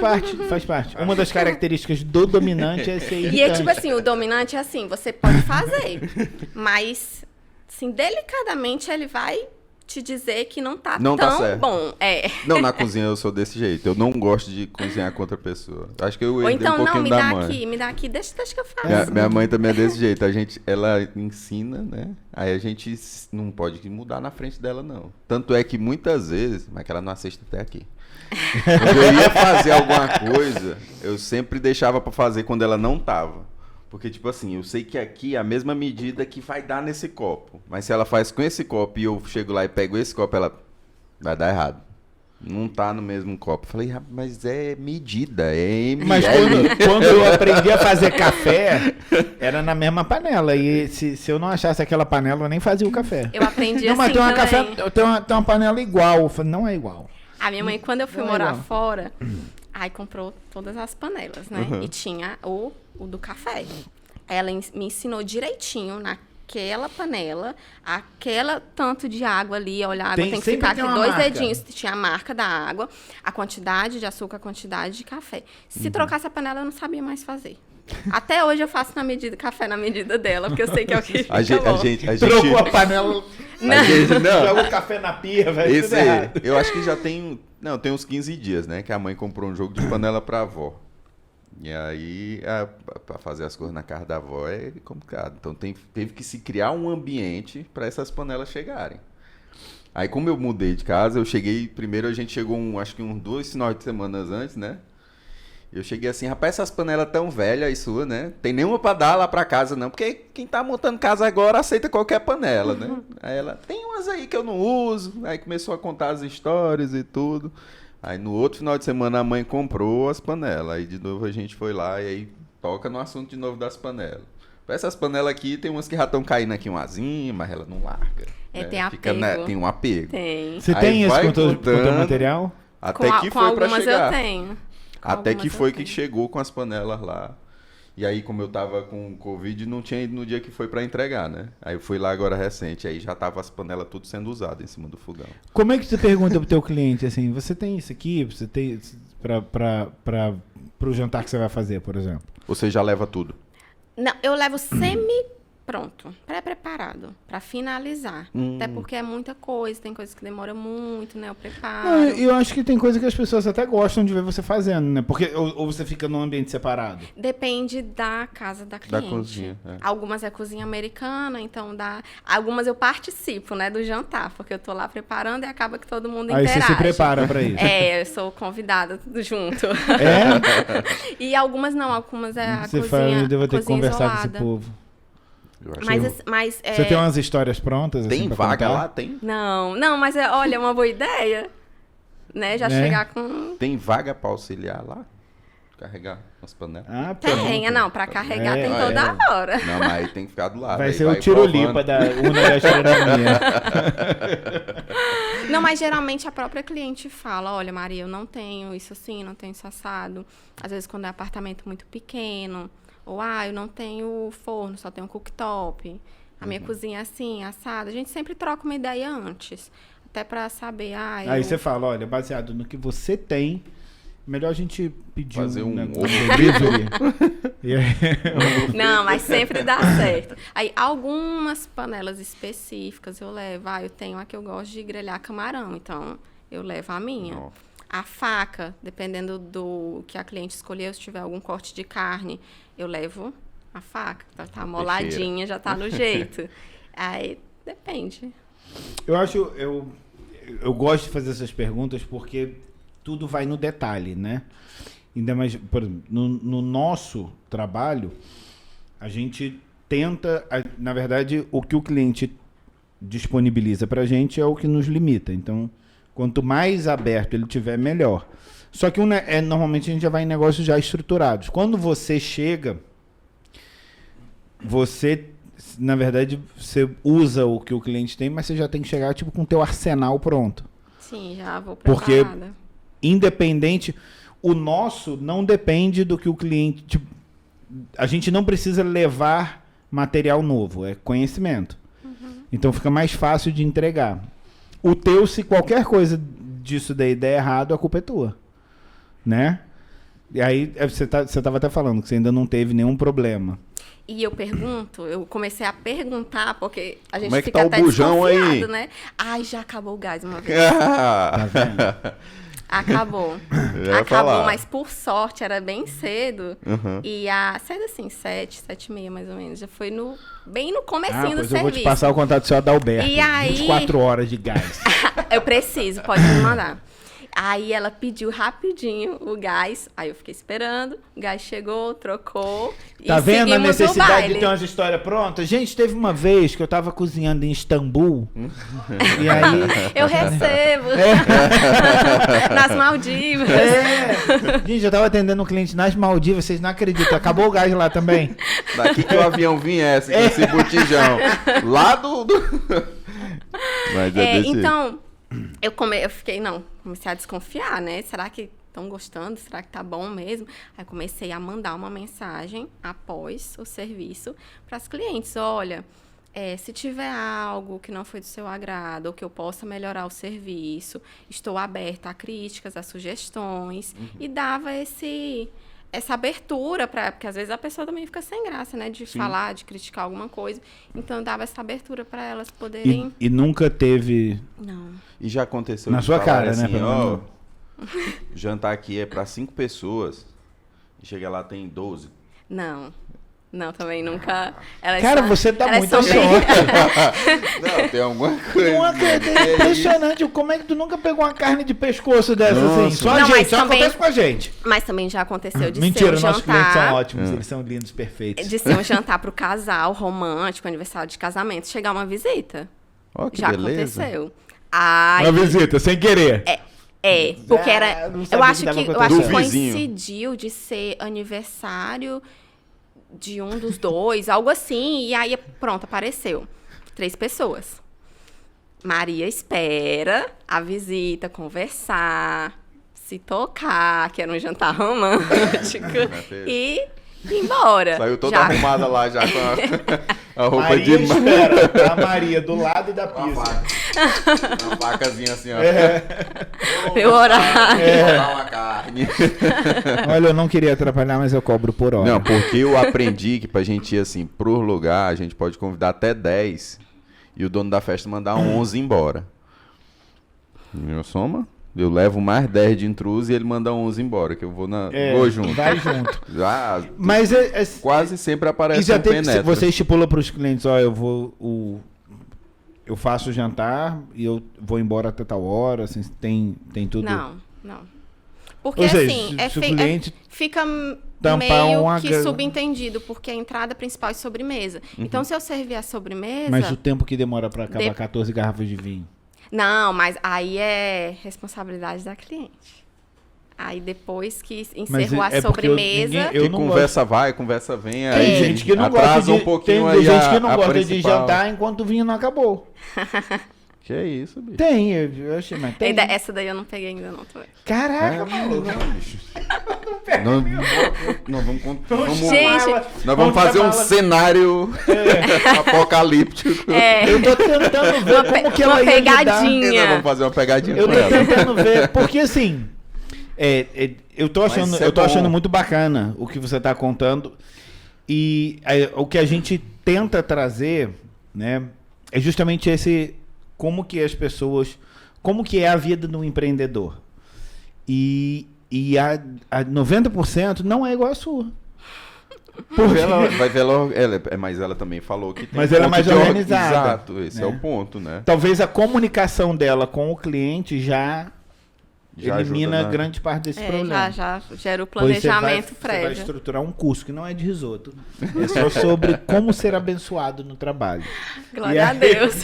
parte. Uma das características do dominante é ser irritante. E é tipo assim, o dominante é assim, você pode fazer, mas assim, delicadamente ele vai te dizer que não tá Não tão tá certo. bom. Não, na cozinha eu sou desse jeito. Eu não gosto de cozinhar com outra pessoa. Acho que eu Ou entrei então, um pouquinho não, me da dá mãe. me dá aqui, deixa que eu faço. Minha mãe também é desse jeito. Ela ensina, né? Aí a gente não pode mudar na frente dela, não. Tanto é que muitas vezes, mas que ela não assiste até aqui. Quando eu ia fazer alguma coisa, eu sempre deixava pra fazer quando ela não tava. Porque, tipo assim, eu sei que aqui é a mesma medida que vai dar nesse copo. Mas se ela faz com esse copo e eu chego lá e pego esse copo, ela vai dar errado. Não tá no mesmo copo. Eu falei, mas é medida, é ml. Mas quando eu aprendi a fazer café, era na mesma panela. E se eu não achasse aquela panela, eu nem fazia o café. Eu aprendi Não, mas assim tem uma, também. tem uma panela igual. Eu falei, não é igual. A minha mãe, quando eu fui Não é morar igual. fora, aí comprou todas as panelas, né? Uhum. E tinha o do café. Ela me ensinou direitinho naquela panela, aquela tanto de água ali, olha, a água tem que sempre ficar aqui tem uma 2 marca. dedinhos. Tinha a marca da água, a quantidade de açúcar, a quantidade de café. Se trocasse a panela, eu não sabia mais fazer. Até hoje eu faço café na medida dela, porque eu sei que é o que fica A bom. gente Trocou a panela, não. joga o café na pia, velho. Esse aí, eu acho que já tem... Não, tem uns 15 dias, né? Que a mãe comprou um jogo de panela pra avó. E aí, pra fazer as coisas na casa da avó é complicado. Então teve que se criar um ambiente para essas panelas chegarem. Aí, como eu mudei de casa, eu cheguei... Primeiro a gente chegou, acho que uns 2 finais de semana antes, né? Eu cheguei assim, rapaz, essas panelas tão velhas aí sua, né? Tem nenhuma pra dar lá pra casa, não. Porque quem tá montando casa agora aceita qualquer panela, né? Aí ela, tem umas aí que eu não uso. Aí começou a contar as histórias e tudo. Aí no outro final de semana a mãe comprou as panelas. Aí de novo a gente foi lá e aí toca no assunto de novo das panelas. Essas panelas aqui, tem umas que já estão caindo aqui uma asinha, mas ela não larga. É, né? tem apego. Tem um apego. Tem. Você Aí tem isso vai com o teu contando. material? Até que com foi pra algumas chegar. eu tenho. Até que Algumas foi eu que tenho. chegou com as panelas lá. E aí, como eu tava com Covid, não tinha ido no dia que foi pra entregar, né? Aí eu fui lá agora recente, aí já tava as panelas tudo sendo usadas em cima do fogão. Como é que você pergunta pro teu cliente assim, você tem isso aqui, você tem pro jantar que você vai fazer, por exemplo? Você já leva tudo. Não, eu levo semi-pronto, pré-preparado, pra finalizar. Até porque é muita coisa, tem coisas que demoram muito, né? Eu preparo. Não, eu acho que tem coisa que as pessoas até gostam de ver você fazendo, né? Porque ou você fica num ambiente separado. Depende da casa da cliente. cozinha, é. Algumas é cozinha americana, então dá. Algumas eu participo, né, do jantar, porque eu tô lá preparando e acaba que todo mundo Aí interage. você se prepara pra isso. É, eu sou convidada junto. É? E algumas não, algumas é a Você cozinha, fala, eu devo ter que cozinha conversar isolada. com esse povo. Eu acho Mas que- Você tem umas histórias prontas? Tem assim, pra vaga contar? lá? Tem? Não, mas olha, é uma boa ideia, né? Já Né? chegar com... Tem vaga pra auxiliar lá? Carregar as panelas? Ah, Tem, pronto. não, pra carregar É, tem toda hora. Não, mas aí tem que ficar do lado. Vai aí ser o tirolipa provando. da Una Gastronomia. Não, mas geralmente a própria cliente fala, olha, Maria, eu não tenho isso assim, não tenho isso assado. Às vezes quando é apartamento muito pequeno, ou, eu não tenho forno, só tenho cooktop. A minha cozinha é assim, assada. A gente sempre troca uma ideia antes, até pra saber, Aí você fala, olha, baseado no que você tem, melhor a gente pedir Fazer um negócio ovo delivery. E aí- Não, mas sempre dá certo. Aí, algumas panelas específicas eu levo. Eu tenho a que eu gosto de grelhar camarão, então eu levo a minha. Não. A faca, dependendo do que a cliente escolheu, se tiver algum corte de carne, eu levo a faca. Tá moladinha, já tá no jeito. Aí, depende. Eu gosto de fazer essas perguntas porque tudo vai no detalhe, né? Ainda mais, por exemplo, no nosso trabalho, a gente tenta, na verdade, o que o cliente disponibiliza para a gente é o que nos limita. Então, quanto mais aberto ele tiver, melhor. Só que normalmente a gente já vai em negócios já estruturados. Quando você chega, você, na verdade, você usa o que o cliente tem, mas você já tem que chegar tipo com o teu arsenal pronto. Sim, já vou Porque preparada. independente, o nosso não depende do que o cliente... Tipo, a gente não precisa levar material novo, é conhecimento. Então fica mais fácil de entregar. O teu, se qualquer coisa disso daí der errado, a culpa é tua. Né? E aí, você estava até falando que você ainda não teve nenhum problema. E eu comecei a perguntar, porque a gente Como é que fica tá o até bujão desconfiado, aí? né? Ai, já acabou o gás uma vez. Tá vendo? Acabou. ia Acabou, falar. mas por sorte era bem cedo. Uhum. E cedo assim, 7h30 mais ou menos. Já foi bem no Ah, comecinho do pois eu vou te serviço. passar o contato do seu Adalberto. E aí- 24 horas de gás. Eu preciso, pode me mandar. Aí ela pediu rapidinho o gás. Aí eu fiquei esperando. O gás chegou, trocou. Tá e vendo a seguimos o necessidade baile. de ter umas histórias prontas? Gente, teve uma vez que eu tava cozinhando em Istambul. E aí... Eu recebo. Nas Maldivas. Gente, eu tava atendendo um cliente nas Maldivas, vocês não acreditam. Acabou o gás lá também. Daqui que o avião viesse com esse botijão. Lá do... Mas desse jeito. Então, eu comecei a desconfiar, né? Será que estão gostando? Será que tá bom mesmo? Aí comecei a mandar uma mensagem após o serviço para as clientes. Olha, se tiver algo que não foi do seu agrado ou que eu possa melhorar o serviço, estou aberta a críticas, a sugestões. E dava essa abertura, porque às vezes a pessoa também fica sem graça, né? De falar, de criticar alguma coisa. Então, eu dava essa abertura para elas poderem... E nunca teve... Não. E já aconteceu Na de sua falar cara, né, assim, pelo ó, menos. o jantar aqui é para 5 pessoas. E chega lá, tem 12. Não, também nunca. Elas Cara, são- você tá elas muito são bem- sorte. Não, tem alguma coisa. Não acredito, é impressionante. Como é que tu nunca pegou uma carne de pescoço dessa Nossa. assim? Só a Não, gente, mas só também- acontece com a gente. Mas também já aconteceu de Mentira, ser um nossos clientes são jantar. ótimos, eles são lindos, perfeitos. De ser um jantar pro casal romântico, aniversário de casamento, chegar uma visita. Ó, que Já beleza. aconteceu. Ai, Uma visita, sem querer. porque Ah, era. não Eu sabia acho que tava que acontecendo. Do vizinho. coincidiu de ser aniversário de um dos dois, algo assim. E aí, pronto, apareceu. 3 pessoas. Maria espera a visita, conversar, se tocar, que era um jantar romântico, e ir embora. Saiu toda Já- arrumada lá já com a roupa Maria de espera, tá a Maria do lado da Uma pista. faca. Uma facazinha assim, ó. Meu horário. Botar uma carne. Olha, eu não queria atrapalhar, mas eu cobro por hora. Não, porque eu aprendi que pra gente ir assim pro lugar, a gente pode convidar até 10 e o dono da festa mandar 11 embora. Eu soma, eu levo mais 10 de intruso e ele manda 11 embora, que eu vou vou junto. Vai junto. Já, Mas quase sempre e aparece já um teve, penetra. você estipula para os clientes, ó, eu faço o jantar e eu vou embora até tal hora, assim, tem tudo. Não. Porque Ou seja, assim, se o cliente fica tampar meio uma que gra- subentendido, porque a entrada principal é sobremesa. Então, se eu servir a sobremesa... Mas o tempo que demora para acabar De- 14 garrafas de vinho. Não, mas aí é responsabilidade da cliente. Aí depois que encerrou a porque eu- sobremesa... ninguém- Que eu não conversa vai, conversa vem, Tem aí gente que não atrasa gosta de, um pouquinho tem aí gente que não a gosta de principal. jantar enquanto o vinho não acabou. Que é isso, bicho. Tem, eu achei, mas tem. Essa daí eu não peguei ainda não. Caraca, maluco. Vamos, Gente, nós vamos fazer um cenário apocalíptico. É, Eu tô tentando ver como que ela uma ia lidar. pegadinha. Nós vamos fazer uma pegadinha Eu com tô ela. tentando ver, porque assim, eu tô Mas achando, isso é bom. achando muito bacana o que você tá contando. E o que a gente tenta trazer, né, é justamente como que as pessoas, como que é a vida do empreendedor. e a 90% não é igual a sua. Vai ver mas ela também falou que tem Mas ela é mais organizada. Exato, esse é o ponto, né? Talvez a comunicação dela com o cliente já elimina ajuda grande parte desse problema. Já gera o Pois planejamento você vai prévio. estruturar um curso que não é de risoto. É só sobre como ser abençoado no trabalho. Glória a Deus.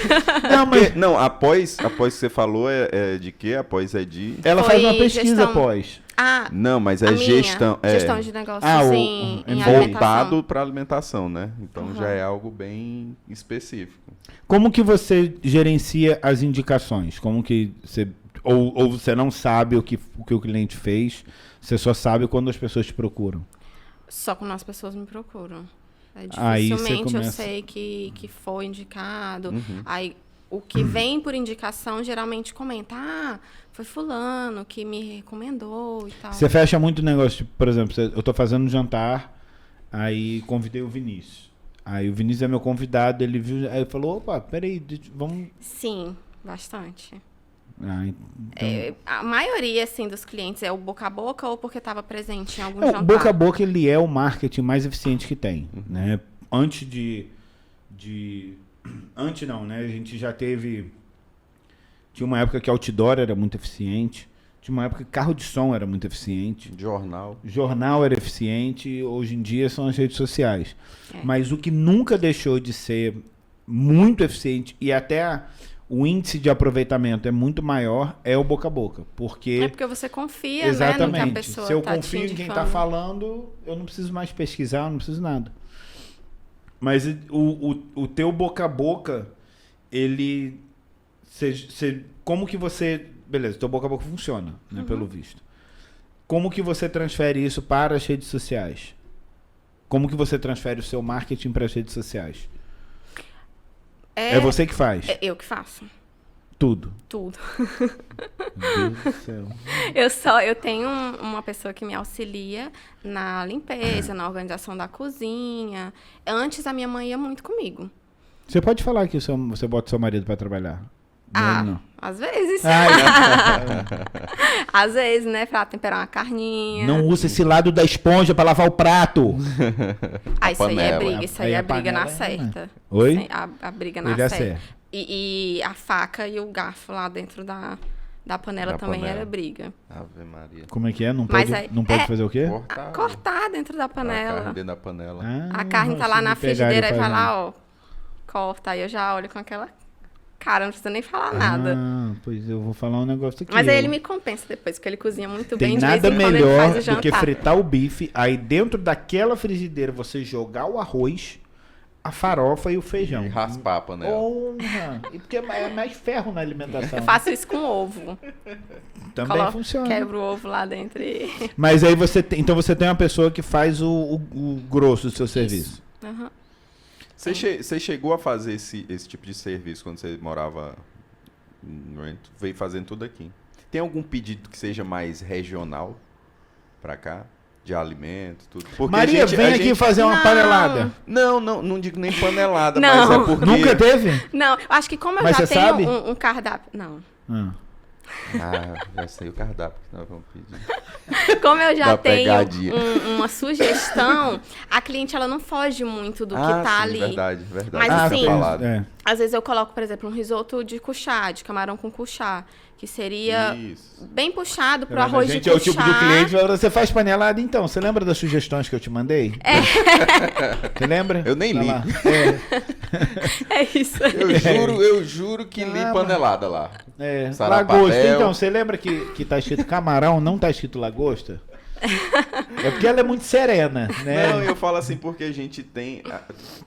Não, mas Não, após que você falou, é de quê? Após é de... ela Foi faz uma pesquisa gestão- após. Ah, Não, mas a é minha, gestão... gestão de negócios em MBA. alimentação. voltado para alimentação, né? Então Uhum. já é algo bem específico. Como que você gerencia as indicações? Como que você... Ou você não sabe o que o cliente fez, você só sabe quando as pessoas te procuram. Só quando as pessoas me procuram. Aí você Dificilmente eu começa- sei que foi indicado. Uhum. Aí o que vem por indicação geralmente comenta: ah, foi fulano que me recomendou e tal. Você fecha muito negócio, tipo, por exemplo, eu tô fazendo um jantar, aí convidei o Vinícius. Aí o Vinícius é meu convidado, ele viu, aí ele falou, opa, peraí, vamos... Sim, bastante. Ah, então... A maioria, assim, dos clientes é o boca a boca ou porque estava presente em algum É, jantar. o boca a boca, ele é o marketing mais eficiente que tem, né? Antes Antes não, né? A gente já teve... Tinha uma época que outdoor era muito eficiente, tinha uma época que carro de som era muito eficiente, Jornal. jornal era eficiente, hoje em dia são as redes sociais. É. Mas o que nunca deixou de ser muito eficiente e até o índice de aproveitamento é muito maior é o boca a boca, porque... É porque você confia, né, no que Exatamente. a pessoa Se eu tá te confio em quem está indicando. falando, eu não preciso mais pesquisar, eu não preciso nada. Mas o teu boca a boca, ele... como que você... Beleza, teu boca a boca funciona, né, pelo visto. Como que você transfere isso para as redes sociais? Como que você transfere o seu marketing para as redes sociais? É você que faz. É eu que faço. Tudo. Tudo. Meu Deus do céu. Eu tenho uma pessoa que me auxilia na limpeza, na organização da cozinha. Antes a minha mãe ia muito comigo. Você pode falar que você bota seu marido para trabalhar? Ah, Não. às vezes. Ai, Às vezes, né, pra temperar uma carninha. não usa esse lado da esponja para lavar o prato. Ah, isso aí é panela. briga, isso aí Aí é a briga na panela é, né? certa. Oi? Isso aí, a briga na Ele é certa. certo. E a faca e o garfo lá dentro da panela Da também panela. era briga. Ave Maria. Como é que é? Não Mas pode, aí- não pode é- fazer o quê? Cortar dentro da A carne panela. dentro da panela. A carne tá lá se na me pegarem frigideira e vai fazendo. lá, ó. Corta. Aí eu já olho com aquela cara, não precisa nem falar nada. Ah, pois eu vou falar um negócio aqui. Mas aí ó. ele me compensa depois, porque ele cozinha muito Tem bem. De nada vez em quando ele melhor faz o do que jantar. fritar o bife, aí dentro daquela frigideira você jogar o arroz, a farofa e o feijão. E raspar a panela. Honra! E porque é mais ferro na alimentação. Eu faço isso com ovo. Também Coloco- funciona. Quebro o ovo lá dentro e... Mas aí então você tem uma pessoa que faz o grosso do seu serviço. Aham. Você chegou a fazer esse tipo de serviço quando você morava... Veio fazendo tudo aqui. Tem algum pedido que seja mais regional pra cá? De alimento, tudo? Porque Maria, vem aqui fazer uma Não. panelada. Não digo nem panelada, Não. mas é porque... Nunca teve? Não, eu acho que como eu Mas já você tenho sabe? um cardápio... Não. Ah. Ah, já sei o cardápio que nós vamos pedir. Como eu já Da tenho pegadinha. uma sugestão, a cliente ela não foge muito do que Ah, tá sim, ali. verdade. Mas Fica assim- falado. É. Às vezes eu coloco, por exemplo, um risoto de cuchá, de camarão com cuchá, que seria Isso. bem puxado pro Mas arroz a gente de é o cuchá. tipo de cliente, você faz panelada então. Você lembra das sugestões que eu te mandei? Você lembra? Eu nem Tá li. lá. É isso aí. Eu juro que li Ah, panelada lá. É. Sarapatel. Lagosta. Então, você lembra que tá escrito camarão, não tá escrito lagosta? É porque ela é muito serena, né? Não, eu falo assim porque a gente tem...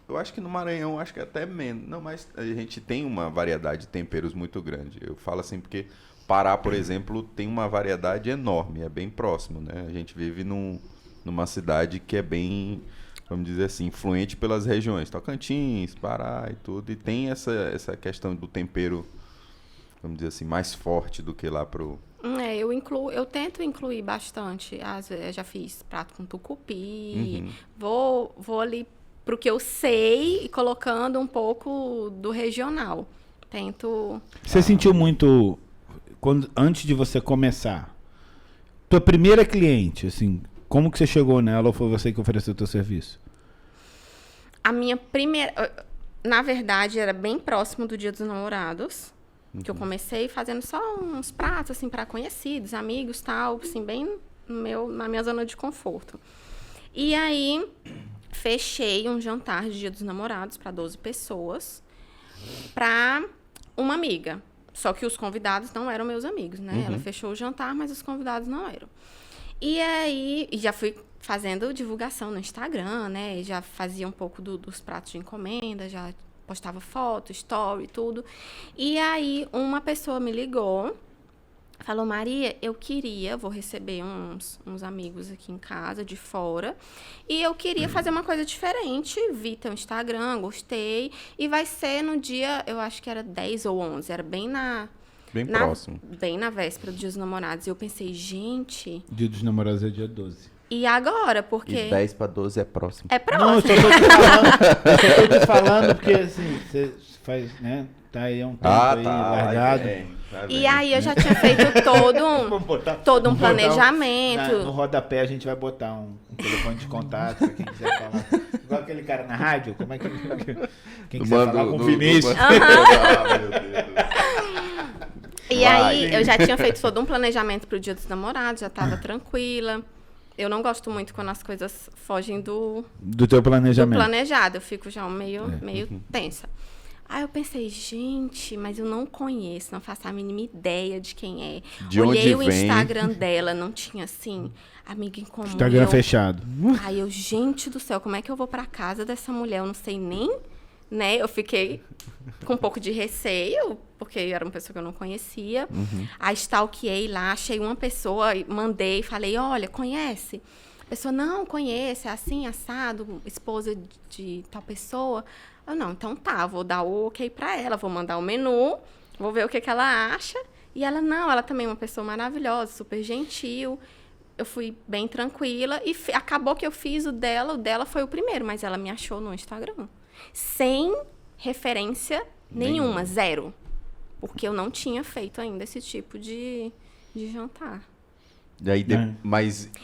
Eu acho que no Maranhão, acho que até menos. Não, mas a gente tem uma variedade de temperos muito grande. Eu falo assim porque Pará, por exemplo, tem uma variedade enorme. É bem próximo, né? A gente vive numa cidade que é bem, vamos dizer assim, influente pelas regiões. Tocantins, Pará e tudo. E tem essa questão do tempero, vamos dizer assim, mais forte do que lá pro... Eu tento incluir bastante. Às vezes eu já fiz prato com tucupi. Uhum. Vou ali pro que eu sei e colocando um pouco do regional. Tento. Você sentiu muito, antes de você começar, tua primeira cliente, assim, como que você chegou nela ou foi você que ofereceu o teu serviço? A minha primeira... Na verdade, era bem próximo do Dia dos Namorados, que eu comecei fazendo só uns pratos, assim, para conhecidos, amigos, tal, assim, bem na minha zona de conforto. E aí, fechei um jantar de Dia dos Namorados para 12 pessoas, para uma amiga. Só que os convidados não eram meus amigos, né? Ela fechou o jantar, mas os convidados não eram. E aí, já fui fazendo divulgação no Instagram, né? Já fazia um pouco dos pratos de encomenda, já postava foto, story, tudo. E aí, uma pessoa me ligou, falou, Maria, vou receber uns amigos aqui em casa, de fora, e eu queria fazer uma coisa diferente, vi teu Instagram, gostei, e vai ser no dia, eu acho que era 10 ou 11, era bem próximo. Bem na véspera do Dia dos Namorados. E eu pensei, gente... Dia dos Namorados é dia 12. E agora? Porque... E 10 para 12 é próximo. É próximo. Não, eu só tô te falando porque, assim, você faz, né? Tá aí há um tempo aí, largado. E aí eu já tinha feito todo um planejamento. No rodapé a gente vai botar um telefone de contato pra quem quiser falar. Igual aquele cara na rádio, como é que... Quem quiser falar com o Vinícius. Meu Deus. E aí eu já tinha feito todo um planejamento pro Dia dos Namorados, já tava tranquila. Eu não gosto muito quando as coisas fogem do teu planejamento. Do planejado. Eu fico já meio tensa. Aí eu pensei, gente, mas eu não conheço, não faço a mínima ideia de quem é. Olhei o Instagram dela, não tinha assim, amiga em comum. Instagram fechado. Aí eu, gente do céu, como é que eu vou pra casa dessa mulher? Eu não sei nem, né? Eu fiquei com um pouco de receio, porque era uma pessoa que eu não conhecia. Aí stalkeei lá, achei uma pessoa, mandei, falei, olha, conhece? A pessoa, não, conhece, é assim, assado, esposa de tal pessoa. Eu, não, então tá, vou dar o ok pra ela, vou mandar o menu, vou ver o que ela acha. E ela, não, ela também é uma pessoa maravilhosa, super gentil. Eu fui bem tranquila e acabou que eu fiz o dela foi o primeiro, mas ela me achou no Instagram. Sem referência nenhuma, zero. Porque eu não tinha feito ainda esse tipo de jantar. E aí,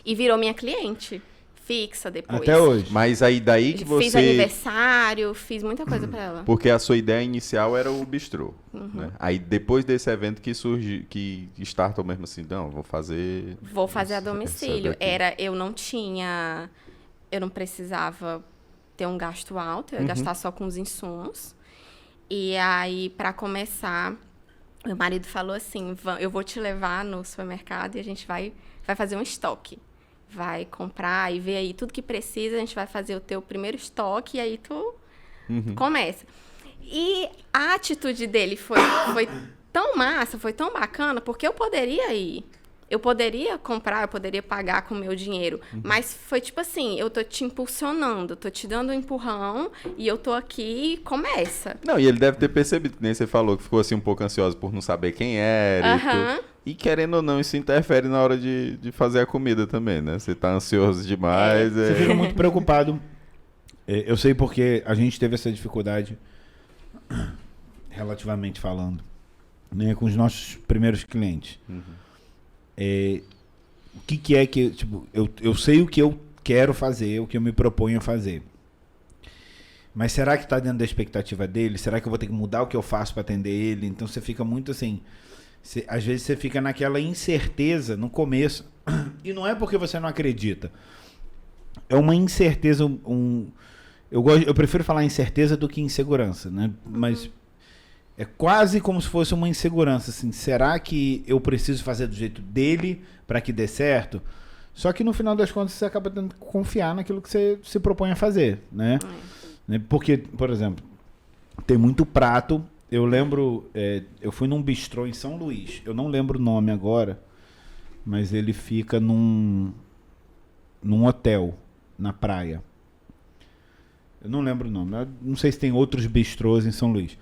E virou minha cliente fixa depois. Até hoje. Mas aí daí que você... Fiz aniversário, fiz muita coisa pra ela. Porque a sua ideia inicial era o bistrô. Né? Aí depois desse evento que surge, que startou mesmo assim, não, vou fazer a domicílio. Eu não precisava ter um gasto alto, eu ia gastar só com os insumos. E aí, pra começar, meu marido falou assim, eu vou te levar no supermercado e a gente vai fazer um estoque. Vai comprar e ver aí tudo que precisa, a gente vai fazer o teu primeiro estoque e aí tu começa. E a atitude dele foi tão massa, foi tão bacana, porque eu poderia ir. Eu poderia comprar, eu poderia pagar com o meu dinheiro. Mas foi tipo assim, eu tô te impulsionando, tô te dando um empurrão e eu tô aqui e começa. Não, e ele deve ter percebido, que nem você falou, que ficou assim um pouco ansioso por não saber quem era e tudo. E querendo ou não, isso interfere na hora de fazer a comida também, né? Você tá ansioso demais. Você fica muito preocupado. Eu sei porque a gente teve essa dificuldade, relativamente falando, né, com os nossos primeiros clientes. O que é que... Tipo, eu sei o que eu quero fazer, o que eu me proponho a fazer. Mas será que está dentro da expectativa dele? Será que eu vou ter que mudar o que eu faço para atender ele? Então você fica muito assim... às vezes você fica naquela incerteza no começo. E não é porque você não acredita. É uma incerteza... Eu prefiro falar incerteza do que insegurança, né? Mas é quase como se fosse uma insegurança. Assim, será que eu preciso fazer do jeito dele para que dê certo? Só que no final das contas você acaba tendo que confiar naquilo que você se propõe a fazer, né? Porque, por exemplo, tem muito prato. Eu lembro, eu fui num bistrô em São Luís. Eu não lembro o nome agora, mas ele fica num hotel na praia. Eu não lembro o nome. Eu não sei se tem outros bistrôs em São Luís.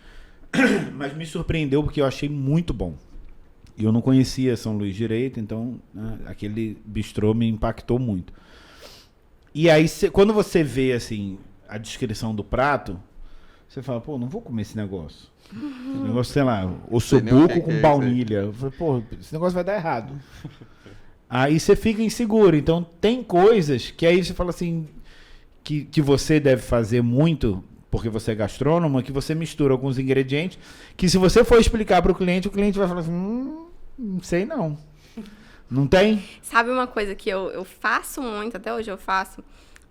Mas me surpreendeu porque eu achei muito bom. E eu não conhecia São Luís direito, então aquele bistrô me impactou muito. E aí, quando você vê assim a descrição do prato, você fala, pô, não vou comer esse negócio. Esse negócio, sei lá, ossobuco com baunilha. Eu falei, pô, esse negócio vai dar errado. Aí você fica inseguro. Então tem coisas que aí você fala assim, que você deve fazer muito, porque você é gastrônomo, que você mistura alguns ingredientes, que se você for explicar para o cliente vai falar assim, não sei não. Não tem? Sabe uma coisa que eu faço muito, até hoje eu faço?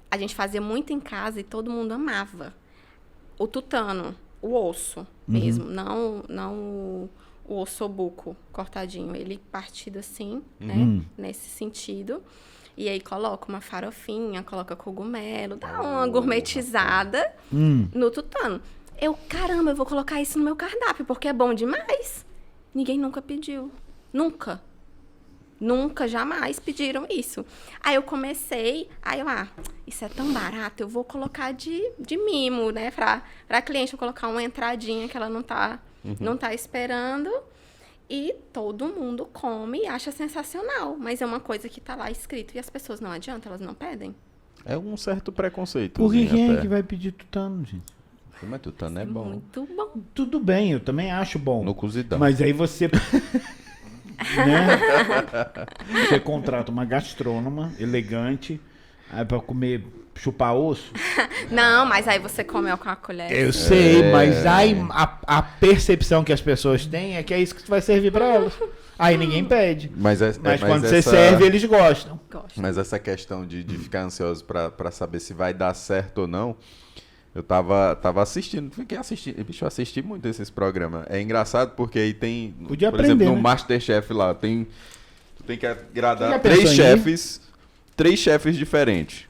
A gente fazia muito em casa e todo mundo amava. O tutano, o osso mesmo, não o ossobuco cortadinho, ele partido assim, né, nesse sentido. E aí coloca uma farofinha, coloca cogumelo, dá uma gourmetizada no tutano. Caramba, eu vou colocar isso no meu cardápio, porque é bom demais. Ninguém nunca pediu. Nunca. Nunca, jamais pediram isso. Aí eu comecei, isso é tão barato, eu vou colocar de mimo, né? Pra cliente eu colocar uma entradinha que ela não tá esperando. E todo mundo come e acha sensacional. Mas é uma coisa que tá lá escrito e as pessoas não adianta, elas não pedem. É um certo preconceito. Por que quem é que vai pedir tutano, gente? Mas tutano é bom. Muito bom. Tudo bem, eu também acho bom. No cozidão. Mas aí você... né? Você contrata uma gastrônoma elegante aí pra comer, chupar osso. Não, mas aí você come com a colher. Eu sei, mas aí a percepção que as pessoas têm é que é isso que tu vai servir pra elas. Aí ninguém pede. Mas quando você serve, eles gostam. Mas essa questão de ficar ansioso pra saber se vai dar certo ou não, eu tava assistindo, bicho, eu assisti muito esses programas. É engraçado porque aí tem, Podia por aprender, exemplo, no né? MasterChef lá, tu tem que agradar Já três pensou chefes diferentes,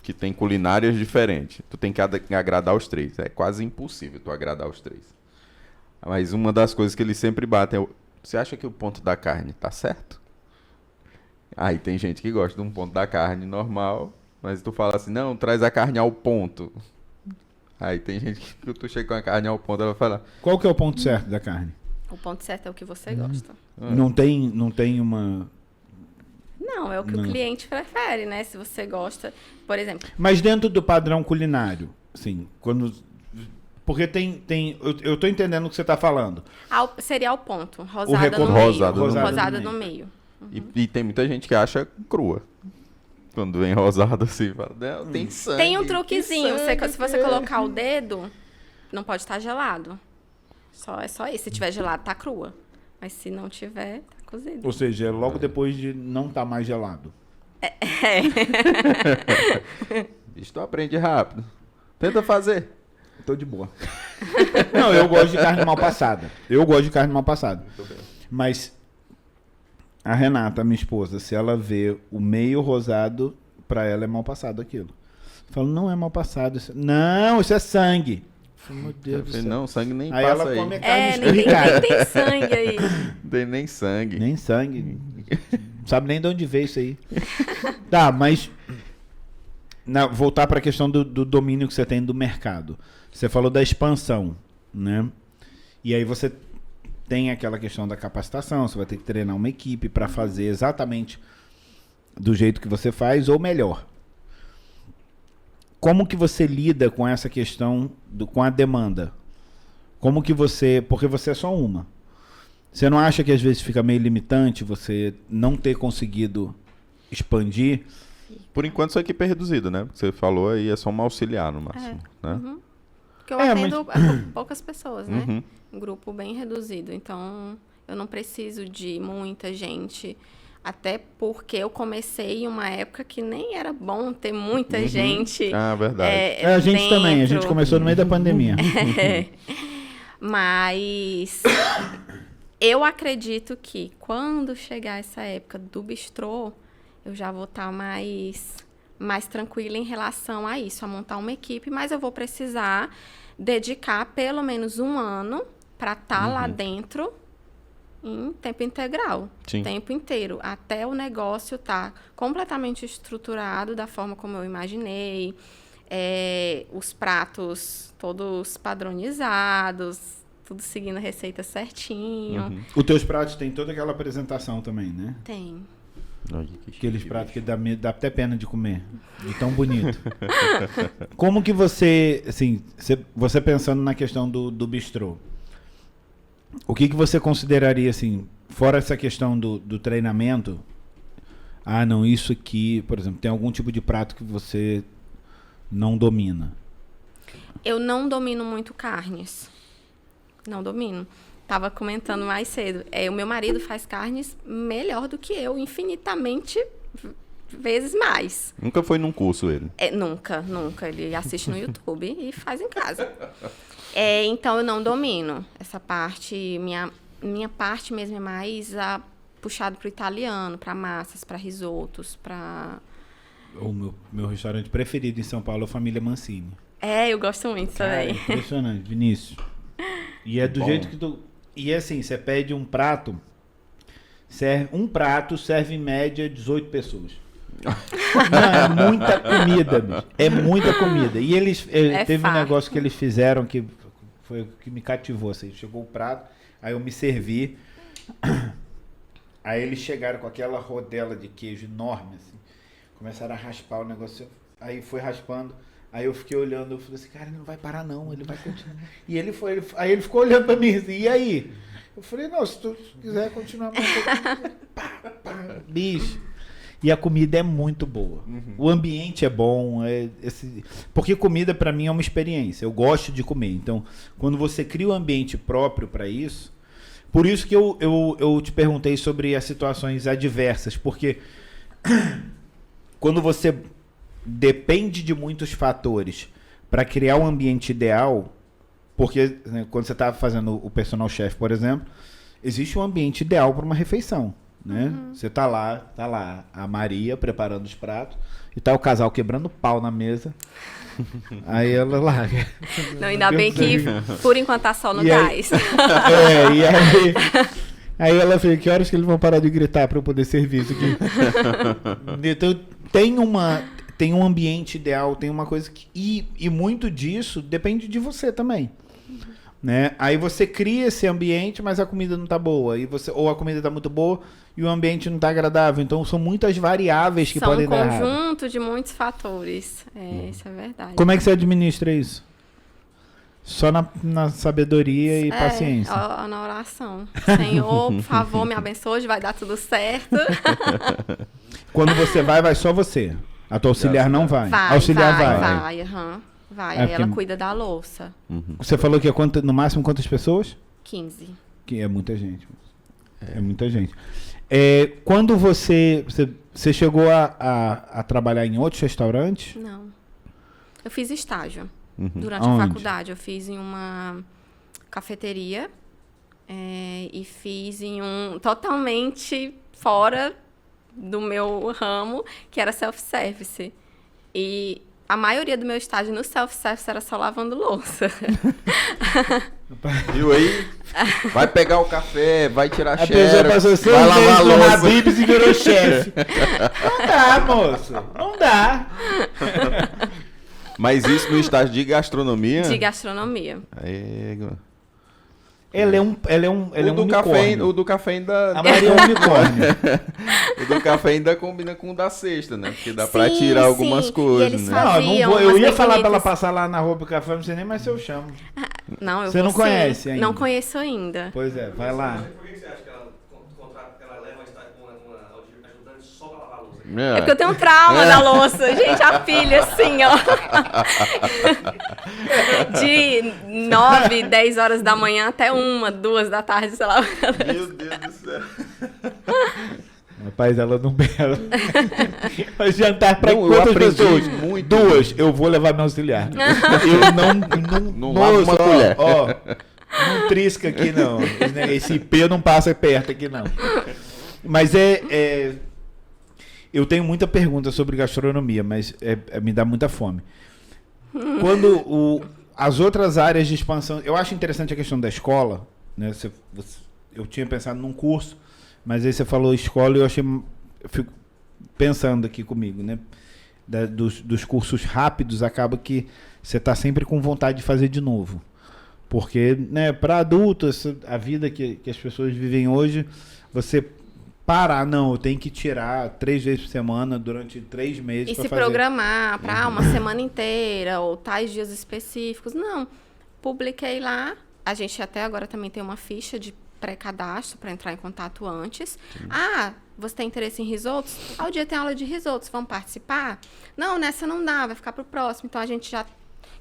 que tem culinárias diferentes. Tu tem que agradar os três. É quase impossível tu agradar os três. Mas uma das coisas que eles sempre batem é, você acha que o ponto da carne tá certo? Aí tem gente que gosta de um ponto da carne normal, mas tu fala assim, não, traz a carne ao ponto. Aí tem gente que tu chega com a carne ao ponto, ela fala... Qual que é o ponto certo da carne? O ponto certo é o que você gosta. Não tem uma... Não, é o que o cliente prefere, né? Se você gosta, por exemplo... Mas dentro do padrão culinário, assim, quando... Porque eu tô entendendo o que você tá falando. Seria ao ponto, rosada no meio. Rosada no meio. E tem muita gente que acha crua. Quando vem rosada assim, fala, não, tem sangue. Tem um truquezinho, se você colocar o dedo, não pode estar gelado. É só isso. Se tiver gelado, tá crua. Mas se não tiver, tá cozido. Ou seja, é logo depois de não estar mais gelado. Bicho, tu aprende rápido. Tenta fazer. Tô de boa. Não, eu gosto de carne mal passada. Muito bem. Mas a Renata, minha esposa, se ela vê o meio rosado, pra ela é mal passado aquilo. Eu falo, não é mal passado. Não, isso é sangue. Eu falo, meu Deus do céu. Não, sangue nem aí passa ela aí. come a carne nem tem sangue aí. Não tem nem sangue. Nem sangue. Não sabe nem de onde veio isso aí. Tá, mas... voltar para a questão do domínio que você tem do mercado. Você falou da expansão, né? E aí você tem aquela questão da capacitação, você vai ter que treinar uma equipe para fazer exatamente do jeito que você faz ou melhor. Como que você lida com essa questão com a demanda? Como que porque você é só uma. Você não acha que às vezes fica meio limitante você não ter conseguido expandir? Por enquanto sua equipe é reduzida, né? Porque você falou aí, é só um auxiliar no máximo, né? Uhum. Porque eu atendo poucas pessoas, né? Uhum. Um grupo bem reduzido. Então, eu não preciso de muita gente. Até porque eu comecei em uma época que nem era bom ter muita gente. Ah, verdade. A gente também. A gente começou no meio da pandemia. Mas eu acredito que quando chegar essa época do bistrô, eu já vou estar mais tranquila em relação a isso, a montar uma equipe, mas eu vou precisar dedicar pelo menos 1 ano para estar lá dentro em tempo integral, tempo inteiro, até o negócio estar completamente estruturado da forma como eu imaginei, os pratos todos padronizados, tudo seguindo a receita certinho. Os teus pratos têm toda aquela apresentação também, né? Tem. Aqueles pratos que dá até pena de comer, de tão bonito. Como que você, assim, você pensando na questão do bistrô, o que você consideraria, assim, fora essa questão do treinamento, ah, não, isso aqui, por exemplo, tem algum tipo de prato que você não domina? Eu não domino muito carnes. Não domino. Tava comentando mais cedo. O meu marido faz carnes melhor do que eu, infinitamente vezes mais. Nunca foi num curso ele? Nunca. Ele assiste no YouTube e faz em casa. Então, eu não domino essa parte. Minha parte mesmo é mais puxado pro italiano, para massas, para risotos, para... O meu restaurante preferido em São Paulo é a Família Mancini. Eu gosto muito Cara, também. impressionante, Vinícius. E é do Bom. jeito que tu... E assim, você pede um prato, um prato serve em média 18 pessoas. Não, é muita comida, bicho. É muita comida. E eles... teve um farto. negócio que eles fizeram que foi o que me cativou. Assim, chegou o prato, aí eu me servi. Aí eles chegaram com aquela rodela de queijo enorme, assim. Começaram a raspar o negócio. Aí foi raspando. Aí eu fiquei olhando, eu falei assim, cara, ele não vai parar não, ele vai continuar. E aí ele ficou olhando pra mim assim, e aí? Eu falei, não, se tu quiser continuar mais um pouquinho, pá, bicho. E a comida é muito boa. O ambiente é bom. Porque comida pra mim é uma experiência. Eu gosto de comer. Então, quando você cria um ambiente próprio pra isso, por isso que eu te perguntei sobre as situações adversas, porque quando você depende de muitos fatores para criar um ambiente ideal, porque né, quando você está fazendo o personal chef, por exemplo, existe um ambiente ideal para uma refeição, né? Você tá lá a Maria preparando os pratos e tá o casal quebrando pau na mesa. Aí ela larga. Não, ainda bem que por enquanto tá só no E aí- gás. E aí ela fala, que horas que eles vão parar de gritar para eu poder servir isso aqui? Então tem um ambiente ideal, tem uma coisa que... E muito disso depende de você também. Né? Aí você cria esse ambiente, mas a comida não tá boa. Ou a comida tá muito boa e o ambiente não tá agradável. Então são muitas variáveis que São podem um dar errado. conjunto de muitos fatores. Isso é verdade. Como é que você administra isso? Só na sabedoria e paciência. Na oração. Senhor, por favor, me abençoe, hoje vai dar tudo certo. Quando você vai só você. A tua auxiliar não vai. Auxiliar vai. Vai. É Aí ela porque- cuida da louça. Você falou que no máximo quantas pessoas? 15. Que é muita gente. É muita gente. Quando você chegou a trabalhar em outros restaurantes? Não. Eu fiz estágio. Durante Aonde? a faculdade, eu fiz em uma cafeteria e fiz em um totalmente fora do meu ramo, que era self-service. E a maioria do meu estágio no self-service era só lavando louça. Viu aí? Vai pegar o café, vai tirar A pessoa passou xerox, 6 vai lavar a meses no louça. Habib's e virou chefe. Não dá, moço. Não dá. Mas isso no estágio de gastronomia? De gastronomia. Aí, Ela é um unicórnio. o do café ainda... A Maria é um unicórnio. O do café ainda combina com o da sexta, né? Porque dá pra Sim, tirar sim. algumas E coisas, eles né? fazem- Não, eu umas ia falar pra ela margaritas. passar lá na Rua do Café, não sei nem mais se eu chamo. Não, eu Você vou não sim. conhece ainda? Não conheço ainda. Pois é, vai lá. Por que você acha que ela contrata, ela leva uma ajudante só pra lavar a louça? É porque eu tenho um trauma da louça. Gente, a filha, assim, ó. De 9, 10 horas da manhã até 1, 2 da tarde, sei lá. Meu Deus do céu. Rapaz, ela não bela. Vai jantar pra Não, eu quantas aprendi pessoas? muito. 2. Eu vou levar meu auxiliar. Eu Não lavo uma colher. Ó, não trisca aqui, não. Esse IP não passa perto aqui, não. Mas eu tenho muita pergunta sobre gastronomia, mas me dá muita fome. Quando as outras áreas de expansão... Eu acho interessante a questão da escola, né? Eu tinha pensado num curso, mas aí você falou escola e eu fico pensando aqui comigo, né? Dos cursos rápidos, acaba que você está sempre com vontade de fazer de novo. Porque, né, para adultos, a vida que as pessoas vivem hoje, você parar, não, eu tenho que tirar 3 vezes por semana durante 3 meses E para se fazer. programar para uma semana inteira ou tais dias específicos. Não. Publiquei lá. A gente até agora também tem uma ficha de pré-cadastro para entrar em contato antes. você tem interesse em risotos? Ao dia tem aula de risotos, vamos participar? Não, nessa não dá, vai ficar pro próximo. Então, a gente já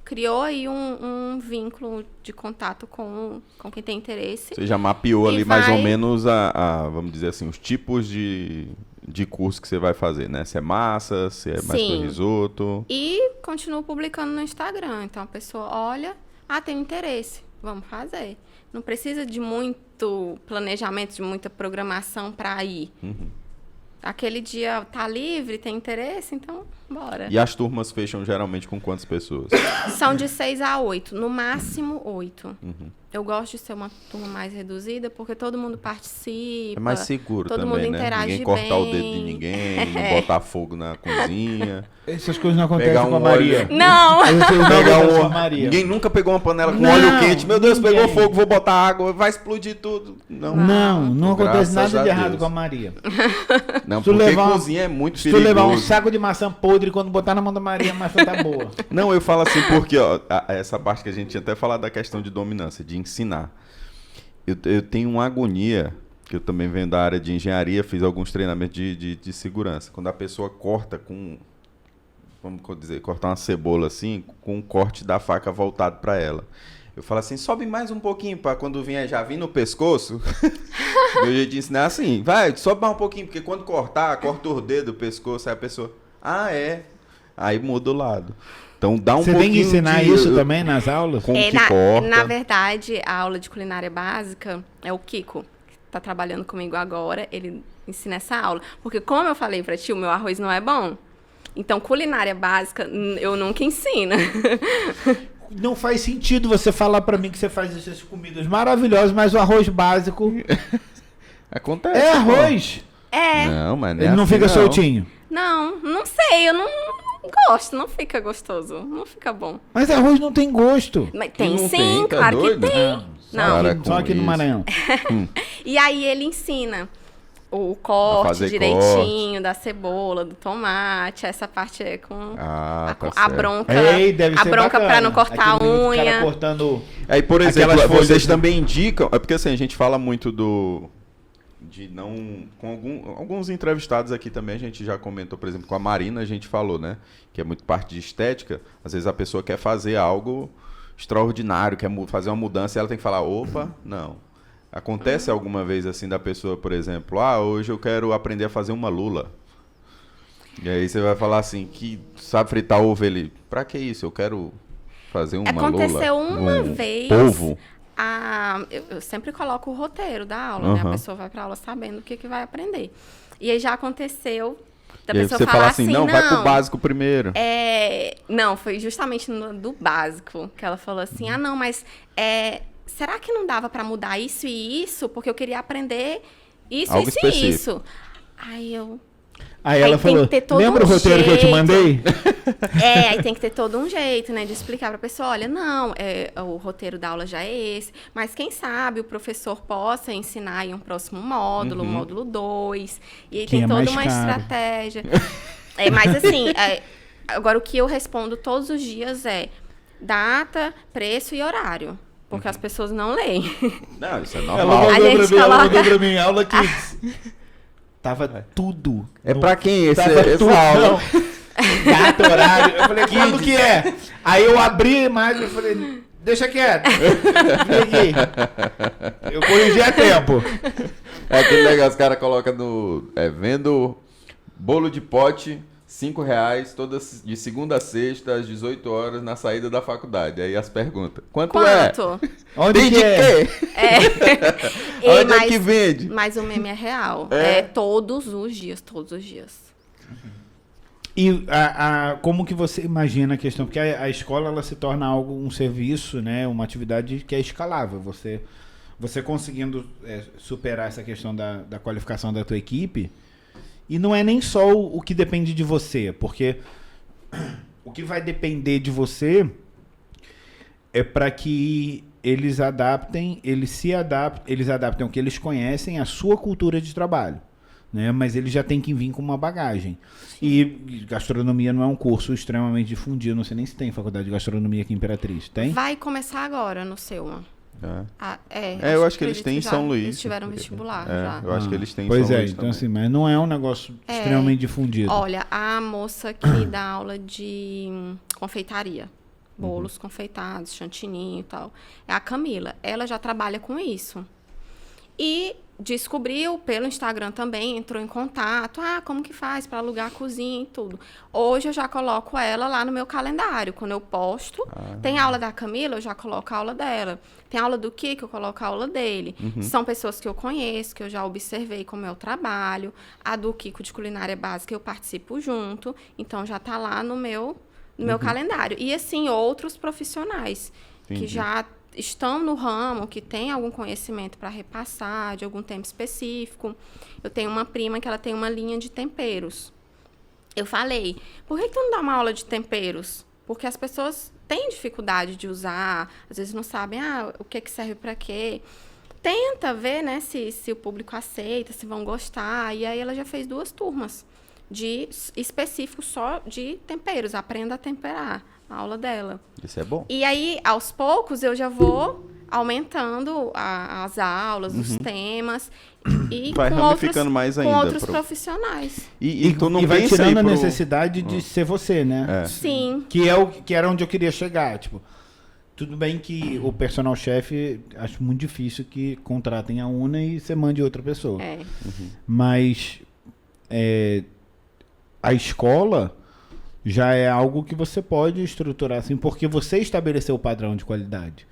criou aí um vínculo de contato com quem tem interesse. Você já mapeou E ali mais ou vai- menos vamos dizer assim, os tipos de curso que você vai fazer, né? Se é massa, se é mais pro Sim. risoto. E continuo publicando no Instagram. Então, a pessoa olha, tem interesse, vamos fazer. Não precisa de muito planejamento, de muita programação para ir. Aquele dia tá livre, tem interesse, então bora. E as turmas fecham geralmente com quantas pessoas? São de 6 a 8, no máximo 8. Eu gosto de ser uma turma mais reduzida, porque todo mundo participa. É mais seguro todo também, mundo né? interage Ninguém cortar o bem. dedo de ninguém, não botar fogo na cozinha. Essas coisas não acontecem Pegar com a um Maria. óleo. Não! Essas coisas não Pegar acontecem com a um... Maria. Ninguém nunca pegou uma panela com Não, óleo quente. Meu Deus, pegou ninguém. fogo, vou botar água, vai explodir tudo. Não, Não acontece Graças nada a de errado Deus. com a Maria. não Se tu porque levar um- cozinha é muito Se tu levar um perigoso. saco de maçã podre, quando botar na mão da Maria, a maçã tá boa. Não, eu falo assim porque, ó, essa parte que a gente tinha até falado da questão de dominância, de ensinar. Eu tenho uma agonia, que eu também venho da área de engenharia, fiz alguns treinamentos de segurança. Quando a pessoa corta vamos dizer, cortar uma cebola assim, com um corte da faca voltado para ela. Eu falo assim, sobe mais um pouquinho, para quando vier já vir no pescoço. Meu jeito de ensinar é assim, vai, sobe mais um pouquinho, porque quando cortar, corta o dedo do pescoço, aí a pessoa, é. Aí muda o lado. Então dá um Você pouquinho tem que ensinar isso também nas aulas? Como que na, corta. na verdade, a aula de culinária básica é o Kiko, que tá trabalhando comigo agora, ele ensina essa aula. Porque como eu falei pra ti, o meu arroz não é bom. Então, culinária básica, eu nunca ensino. Não faz sentido você falar pra mim que você faz essas comidas maravilhosas, mas o arroz básico Acontece. é pô. É. arroz. Não, mas Ele não fica soltinho. Não sei, eu não gosto, não fica gostoso, não fica bom. Mas arroz não tem gosto. Mas tem não sim, tem, tá claro doido? que tem. Não. Para Só com aqui no isso. Maranhão. E aí ele ensina o A corte fazer direitinho da cebola, do tomate, essa parte é com Ah, tá a certo. bronca. Ei, deve a ser bronca bacana. pra não cortar a Aquele vídeo do cara unha. cortando... Aí, por exemplo, Aquelas folhas vocês de- também indicam... É porque assim, a gente fala muito de não... Com alguns entrevistados aqui também, a gente já comentou, por exemplo, com a Marina, a gente falou, né? Que é muito parte de estética. Às vezes a pessoa quer fazer algo extraordinário, quer fazer uma mudança e ela tem que falar, opa, não. Acontece alguma vez assim da pessoa, por exemplo, hoje eu quero aprender a fazer uma lula. E aí você vai falar assim, que sabe fritar ovo, ele, pra que isso? Eu quero fazer uma lula. Aconteceu uma um vez. polvo. Eu sempre coloco o roteiro da aula, né? A Aham. pessoa vai pra aula sabendo o que vai aprender. E aí já aconteceu da E aí pessoa você falar fala assim, não, vai pro básico primeiro. Não, foi justamente do básico que ela falou assim, não, mas será que não dava pra mudar isso e isso? Porque eu queria aprender isso, Algo isso específico. e isso. Aí eu... Aí Aí ela tem falou, que ter todo lembra um o roteiro que eu te jeito. mandei? Aí tem que ter todo um jeito, né, de explicar pra pessoa, olha, não, o roteiro da aula já é esse, mas quem sabe o professor possa ensinar em um próximo módulo, módulo 2, e aí Que tem é toda mais uma caro. estratégia. Mas assim, agora o que eu respondo todos os dias é data, preço e horário, porque as pessoas não leem. Não, isso é Ela normal. A mandou gente pra mim, ela coloca- mandou pra mim, aula Kids. Tava tudo. É no- pra quem Tava essa tudo, aula? não. Data, horário. Eu falei, quando que é? Aí eu abri mais e falei, deixa quieto. Fiquei aqui. Eu corrigi a tempo. É aquele negócio, os caras colocam vendo bolo de pote, R$5, de segunda a sexta, às 18 horas, na saída da faculdade. Aí as perguntas. Quanto é? Quanto? Onde Tem que de é? quê? Ei, Onde é que vende? Mas o meme é real. É? É todos os dias, todos os dias. E como que você imagina a questão? Porque a escola ela se torna algo, um serviço, né? Uma atividade que é escalável. Você conseguindo superar essa questão da qualificação da tua equipe, e não é nem só o que depende de você, porque o que vai depender de você é para que eles adaptem o que eles conhecem, a sua cultura de trabalho. Né? Mas eles já têm que vir com uma bagagem. E gastronomia não é um curso extremamente difundido. Não sei nem se tem faculdade de gastronomia aqui em Imperatriz. Tem? Vai começar agora no Selma. Eu acho que eles têm em São Luís. Eles tiveram vestibular já. Eu acho que eles têm em Pois São é, Luís então também. assim, mas não é um negócio extremamente difundido. Olha, a moça que dá aula de confeitaria, bolos confeitados, chantininho e tal, é a Camila. Ela já trabalha com isso. E descobriu pelo Instagram também, entrou em contato. Como que faz para alugar a cozinha e tudo. Hoje eu já coloco ela lá no meu calendário. Quando eu posto, tem aula da Camila, eu já coloco a aula dela. Tem aula do Kiko, eu coloco a aula dele. São pessoas que eu conheço, que eu já observei como é o trabalho. A do Kiko de culinária básica eu participo junto. Então já tá lá no meu calendário. E assim, outros profissionais que já estão no ramo, que têm algum conhecimento para repassar de algum tema específico. Eu tenho uma prima que ela tem uma linha de temperos. Eu falei, por que tu não dá uma aula de temperos? Porque as pessoas têm dificuldade de usar, às vezes não sabem o que serve para quê. Tenta ver, né, se o público aceita, se vão gostar. E aí ela já fez 2 turmas de específicos só de temperos. Aprenda a temperar. A aula dela. Isso é bom. E aí, aos poucos, eu já vou aumentando as aulas, os temas. E vai ramificando mais ainda. Com outros profissionais. E tu não vai pensa tirando aí a pro... necessidade de ser você, né? Sim. Que era onde eu queria chegar. Tipo, tudo bem que o personal chefe, acho muito difícil que contratem a Una e você mande outra pessoa. Mas a escola já é algo que você pode estruturar assim, porque você estabeleceu o padrão de qualidade.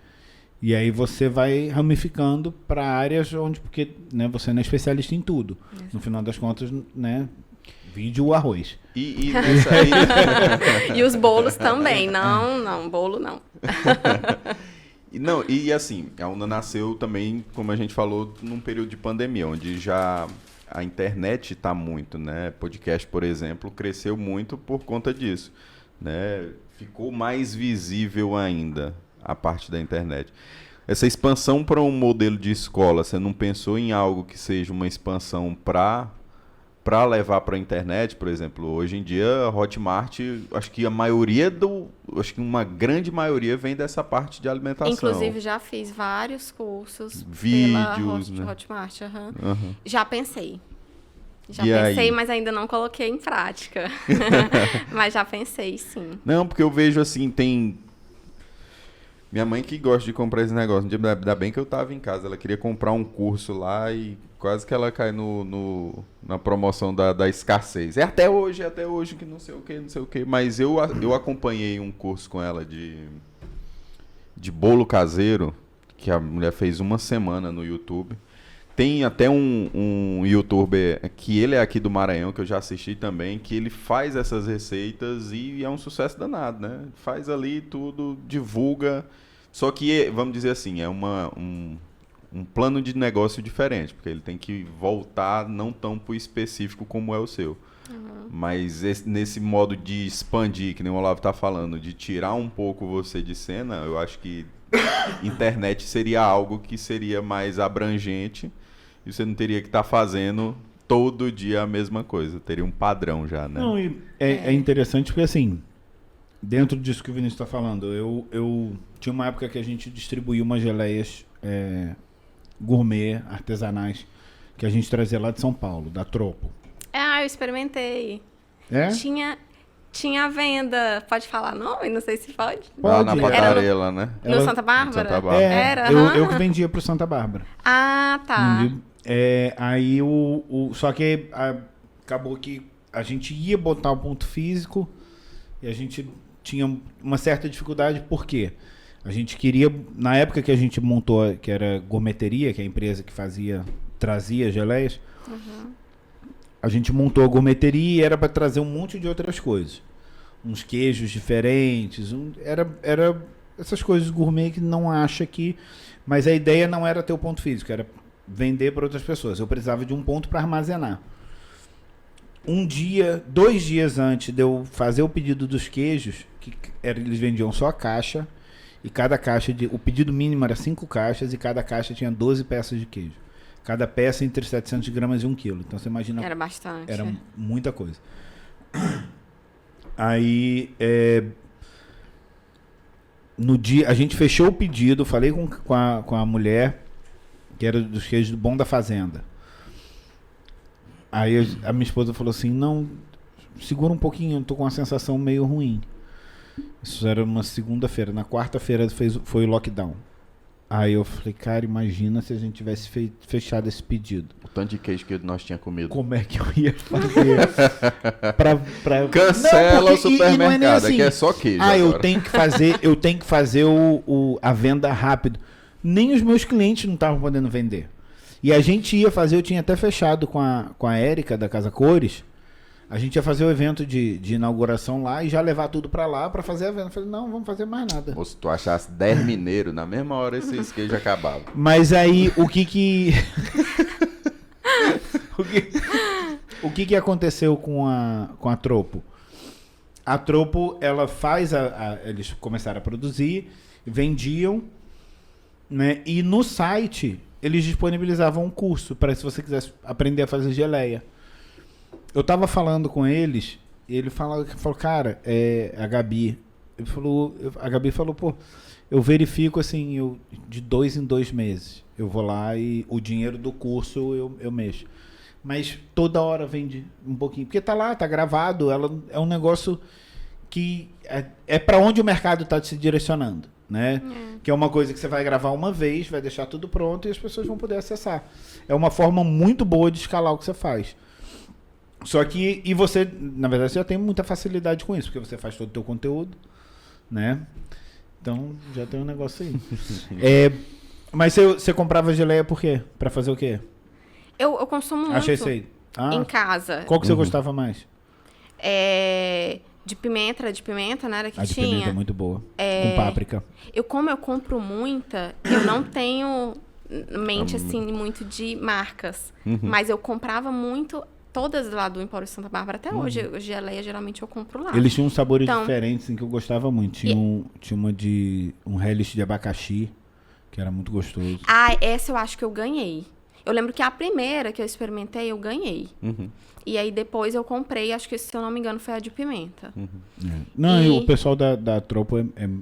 E aí você vai ramificando para áreas onde, porque, né, você não é especialista em tudo. No final das contas, né, vídeo o arroz. E nessa aí... E os bolos também. Não, bolo não. Não, e assim, a Una nasceu também, como a gente falou, num período de pandemia, onde já a internet está muito, né? Podcast, por exemplo, cresceu muito por conta disso, né? Ficou mais visível ainda a parte da internet. Essa expansão para um modelo de escola, você não pensou em algo que seja uma expansão para levar para a internet, por exemplo? Hoje em dia, a Hotmart, acho que uma grande maioria vem dessa parte de alimentação. Inclusive, já fiz vários cursos vídeos, pela né? Hotmart. Já pensei. Já E pensei, aí? mas ainda não coloquei em prática. Mas já pensei, sim. Não, porque eu vejo assim, tem... Minha mãe que gosta de comprar esse negócio. Ainda bem que eu tava em casa. Ela queria comprar um curso lá e quase que ela cai na promoção da escassez. É até hoje que não sei o que. Mas eu acompanhei um curso com ela de bolo caseiro, que a mulher fez uma semana no YouTube. Tem até um youtuber que ele é aqui do Maranhão, que eu já assisti também, que ele faz essas receitas e é um sucesso danado, né? Faz ali tudo, divulga. Só que, vamos dizer assim, é um plano de negócio diferente, porque ele tem que voltar não tão pro específico como é o seu. Mas nesse modo de expandir, que nem o Olavo tá falando, de tirar um pouco você de cena, eu acho que internet seria algo que seria mais abrangente e você não teria que estar fazendo todo dia a mesma coisa. Teria um padrão já, né? Não, e é interessante porque, assim, dentro disso que o Vinícius está falando, eu tinha uma época que a gente distribuía umas geleias gourmet, artesanais, que a gente trazia lá de São Paulo, da Tropo. Eu experimentei. É? Tinha a venda, pode falar nome? Não sei se pode. Lá na Pode. padaria, lá, né? No Santa Bárbara? Santa Bárbara. Era? Eu que vendia pro Santa Bárbara. Tá. Aí só que acabou que a gente ia botar o ponto físico e a gente tinha uma certa dificuldade, por quê? A gente queria, na época que a gente montou, que era Gourmeteria, que é a empresa que trazia geleias, a gente montou a Gourmeteria e era para trazer um monte de outras coisas. Uns queijos diferentes, era essas coisas gourmet que não acha que... Mas a ideia não era ter o ponto físico, era vender para outras pessoas. Eu precisava de um ponto para armazenar. 2 dias antes de eu fazer o pedido dos queijos, eles vendiam só a caixa, e cada caixa, o pedido mínimo era 5 caixas, e cada caixa tinha 12 peças de queijo. Cada peça entre 700 gramas e 1 quilo. Então você imagina... Era bastante. Era muita coisa. Aí, no dia, a gente fechou o pedido, falei com a mulher, que era dos queijos do Bom da Fazenda. Aí a minha esposa falou assim, não, segura um pouquinho, eu tô com uma sensação meio ruim. Isso era uma segunda-feira. Na quarta-feira foi o lockdown. Aí eu falei, cara, imagina se a gente tivesse fechado esse pedido. O tanto de queijo que nós tínhamos comido. Como é que eu ia fazer? Cancela Não, o supermercado, não é nem assim, aqui é só queijo agora. eu tenho que fazer a venda rápido. Nem os meus clientes não estavam podendo vender. E a gente ia fazer, eu tinha até fechado com a Érica da Casa Cores. A gente ia fazer o evento de inauguração lá e já levar tudo pra lá pra fazer a venda. Eu falei, não, vamos fazer mais nada. Ou se tu achasse 10 mineiros, na mesma hora esses queijos acabavam. Mas aí, o que aconteceu com a Tropo? A Tropo, ela faz eles começaram a produzir, vendiam, né? E no site, eles disponibilizavam um curso para se você quisesse aprender a fazer geleia. Eu tava falando com eles, e ele falou, cara, a Gabi. A Gabi falou, pô, eu verifico assim, de 2 em 2 meses. Eu vou lá e o dinheiro do curso eu mexo. Mas toda hora vende um pouquinho. Porque tá lá, tá gravado, é um negócio que é para onde o mercado tá se direcionando, né? Que é uma coisa que você vai gravar uma vez, vai deixar tudo pronto e as pessoas vão poder acessar. É uma forma muito boa de escalar o que você faz. Só que, e você, na verdade, você já tem muita facilidade com isso, porque você faz todo o teu conteúdo, né? Então, já tem um negócio aí. Mas você comprava geleia por quê? Pra fazer o quê? Eu consumo muito Achei sei. em casa. Qual que você gostava mais? De pimenta, né? Era que A de tinha. pimenta é muito boa. Com páprica. Como eu compro muita, eu não tenho mente, assim, muito de marcas. Mas eu comprava muito... Todas lá do Empório Santa Bárbara, até hoje, geleia, geralmente eu compro lá. Eles tinham sabores diferentes, assim, que eu gostava muito. Tinha uma de um relish de abacaxi, que era muito gostoso. Essa eu acho que eu ganhei. Eu lembro que a primeira que eu experimentei, eu ganhei. E aí depois eu comprei, acho que se eu não me engano foi a de pimenta. Não, e o pessoal da Tropo,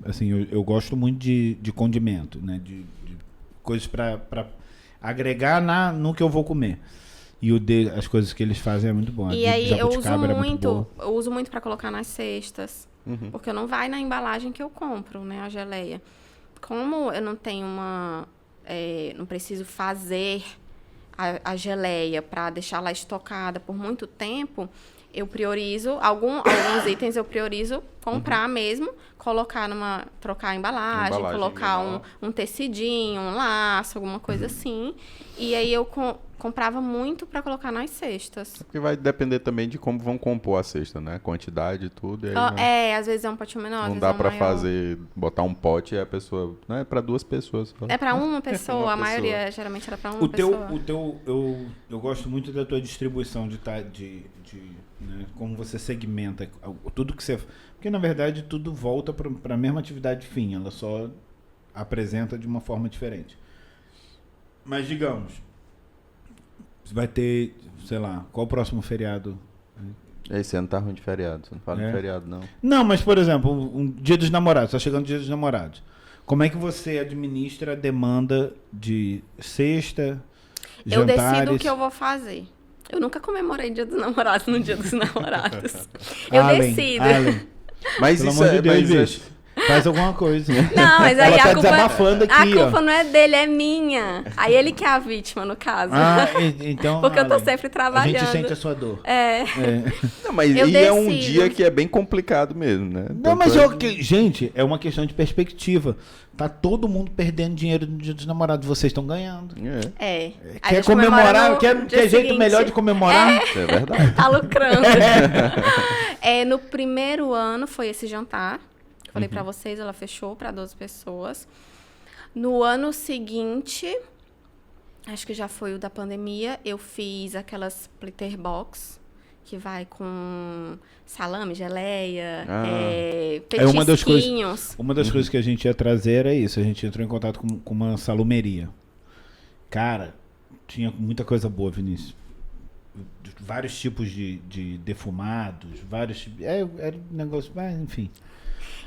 assim, eu gosto muito de condimento, né? De coisas pra agregar no que eu vou comer. E as coisas que eles fazem é muito bom. E aí eu uso muito para colocar nas cestas. Porque não vai na embalagem que eu compro, né? A geleia. Como eu não tenho não preciso fazer a geleia para deixar lá estocada por muito tempo, eu priorizo, alguns itens eu priorizo comprar mesmo, trocar a embalagem, colocar um tecidinho, um laço, alguma coisa assim. E aí eu comprava muito para colocar nas cestas. Porque vai depender também de como vão compor a cesta, né? Quantidade e tudo. E aí às vezes é um potinho menor, não dá pra botar um pote e a pessoa... Não, é pra 2 pessoas. É pra uma pessoa, a maioria geralmente era pra uma pessoa. Eu gosto muito da tua distribuição né, como você segmenta tudo que você... Porque, na verdade, tudo volta para a mesma atividade fim. Ela só apresenta de uma forma diferente. Mas, digamos, você vai ter, sei lá, qual o próximo feriado? Esse ano tá ruim de feriado. Você não fala de feriado, não. Não, mas, por exemplo, um Dia dos Namorados. Tá chegando o Dia dos Namorados. Como é que você administra a demanda de cesta, Eu jantares? decido o que eu vou fazer. Eu nunca comemorei Dia dos Namorados no Dia dos Namorados. Eu decido. Mas pelo isso amor de Deus, bicho. Faz alguma coisa. Não, mas aí Ela tá a culpa, desabafando aqui, a culpa não é dele, é minha. Aí ele que é a vítima, no caso. Então, porque eu tô sempre trabalhando. A gente sente a sua dor. Não, mas é um dia que é bem complicado mesmo, né? Não, mas gente, é uma questão de perspectiva. Tá todo mundo perdendo dinheiro no Dia dos Namorados. Vocês estão ganhando. Quer comemorar? Quer jeito melhor de comemorar? É verdade. Tá lucrando. No primeiro ano foi esse jantar. Falei pra vocês, ela fechou pra 12 pessoas. No ano seguinte, acho que já foi o da pandemia, eu fiz aquelas Plitter Box, que vai com salame, geleia, petisquinhos. Uma das coisas que a gente ia trazer era isso. A gente entrou em contato com uma salumeria. Cara, tinha muita coisa boa, Vinícius. Vários tipos de defumados, vários tipos... Era um negócio... Mas, enfim...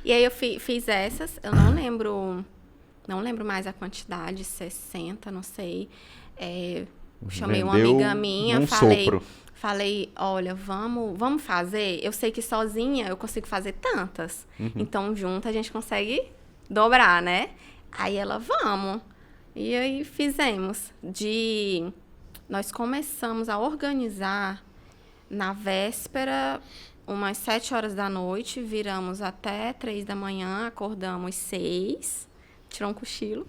E aí eu fiz essas, eu não lembro mais a quantidade, 60, não sei. Chamei uma Vendeu amiga minha, um falei, sopro. olha, vamos fazer? Eu sei que sozinha eu consigo fazer tantas. Então, junto a gente consegue dobrar, né? Aí ela, vamos. E aí fizemos. Nós começamos a organizar na véspera, umas 7 horas da noite, viramos até 3 da manhã, acordamos 6, tirou um cochilo.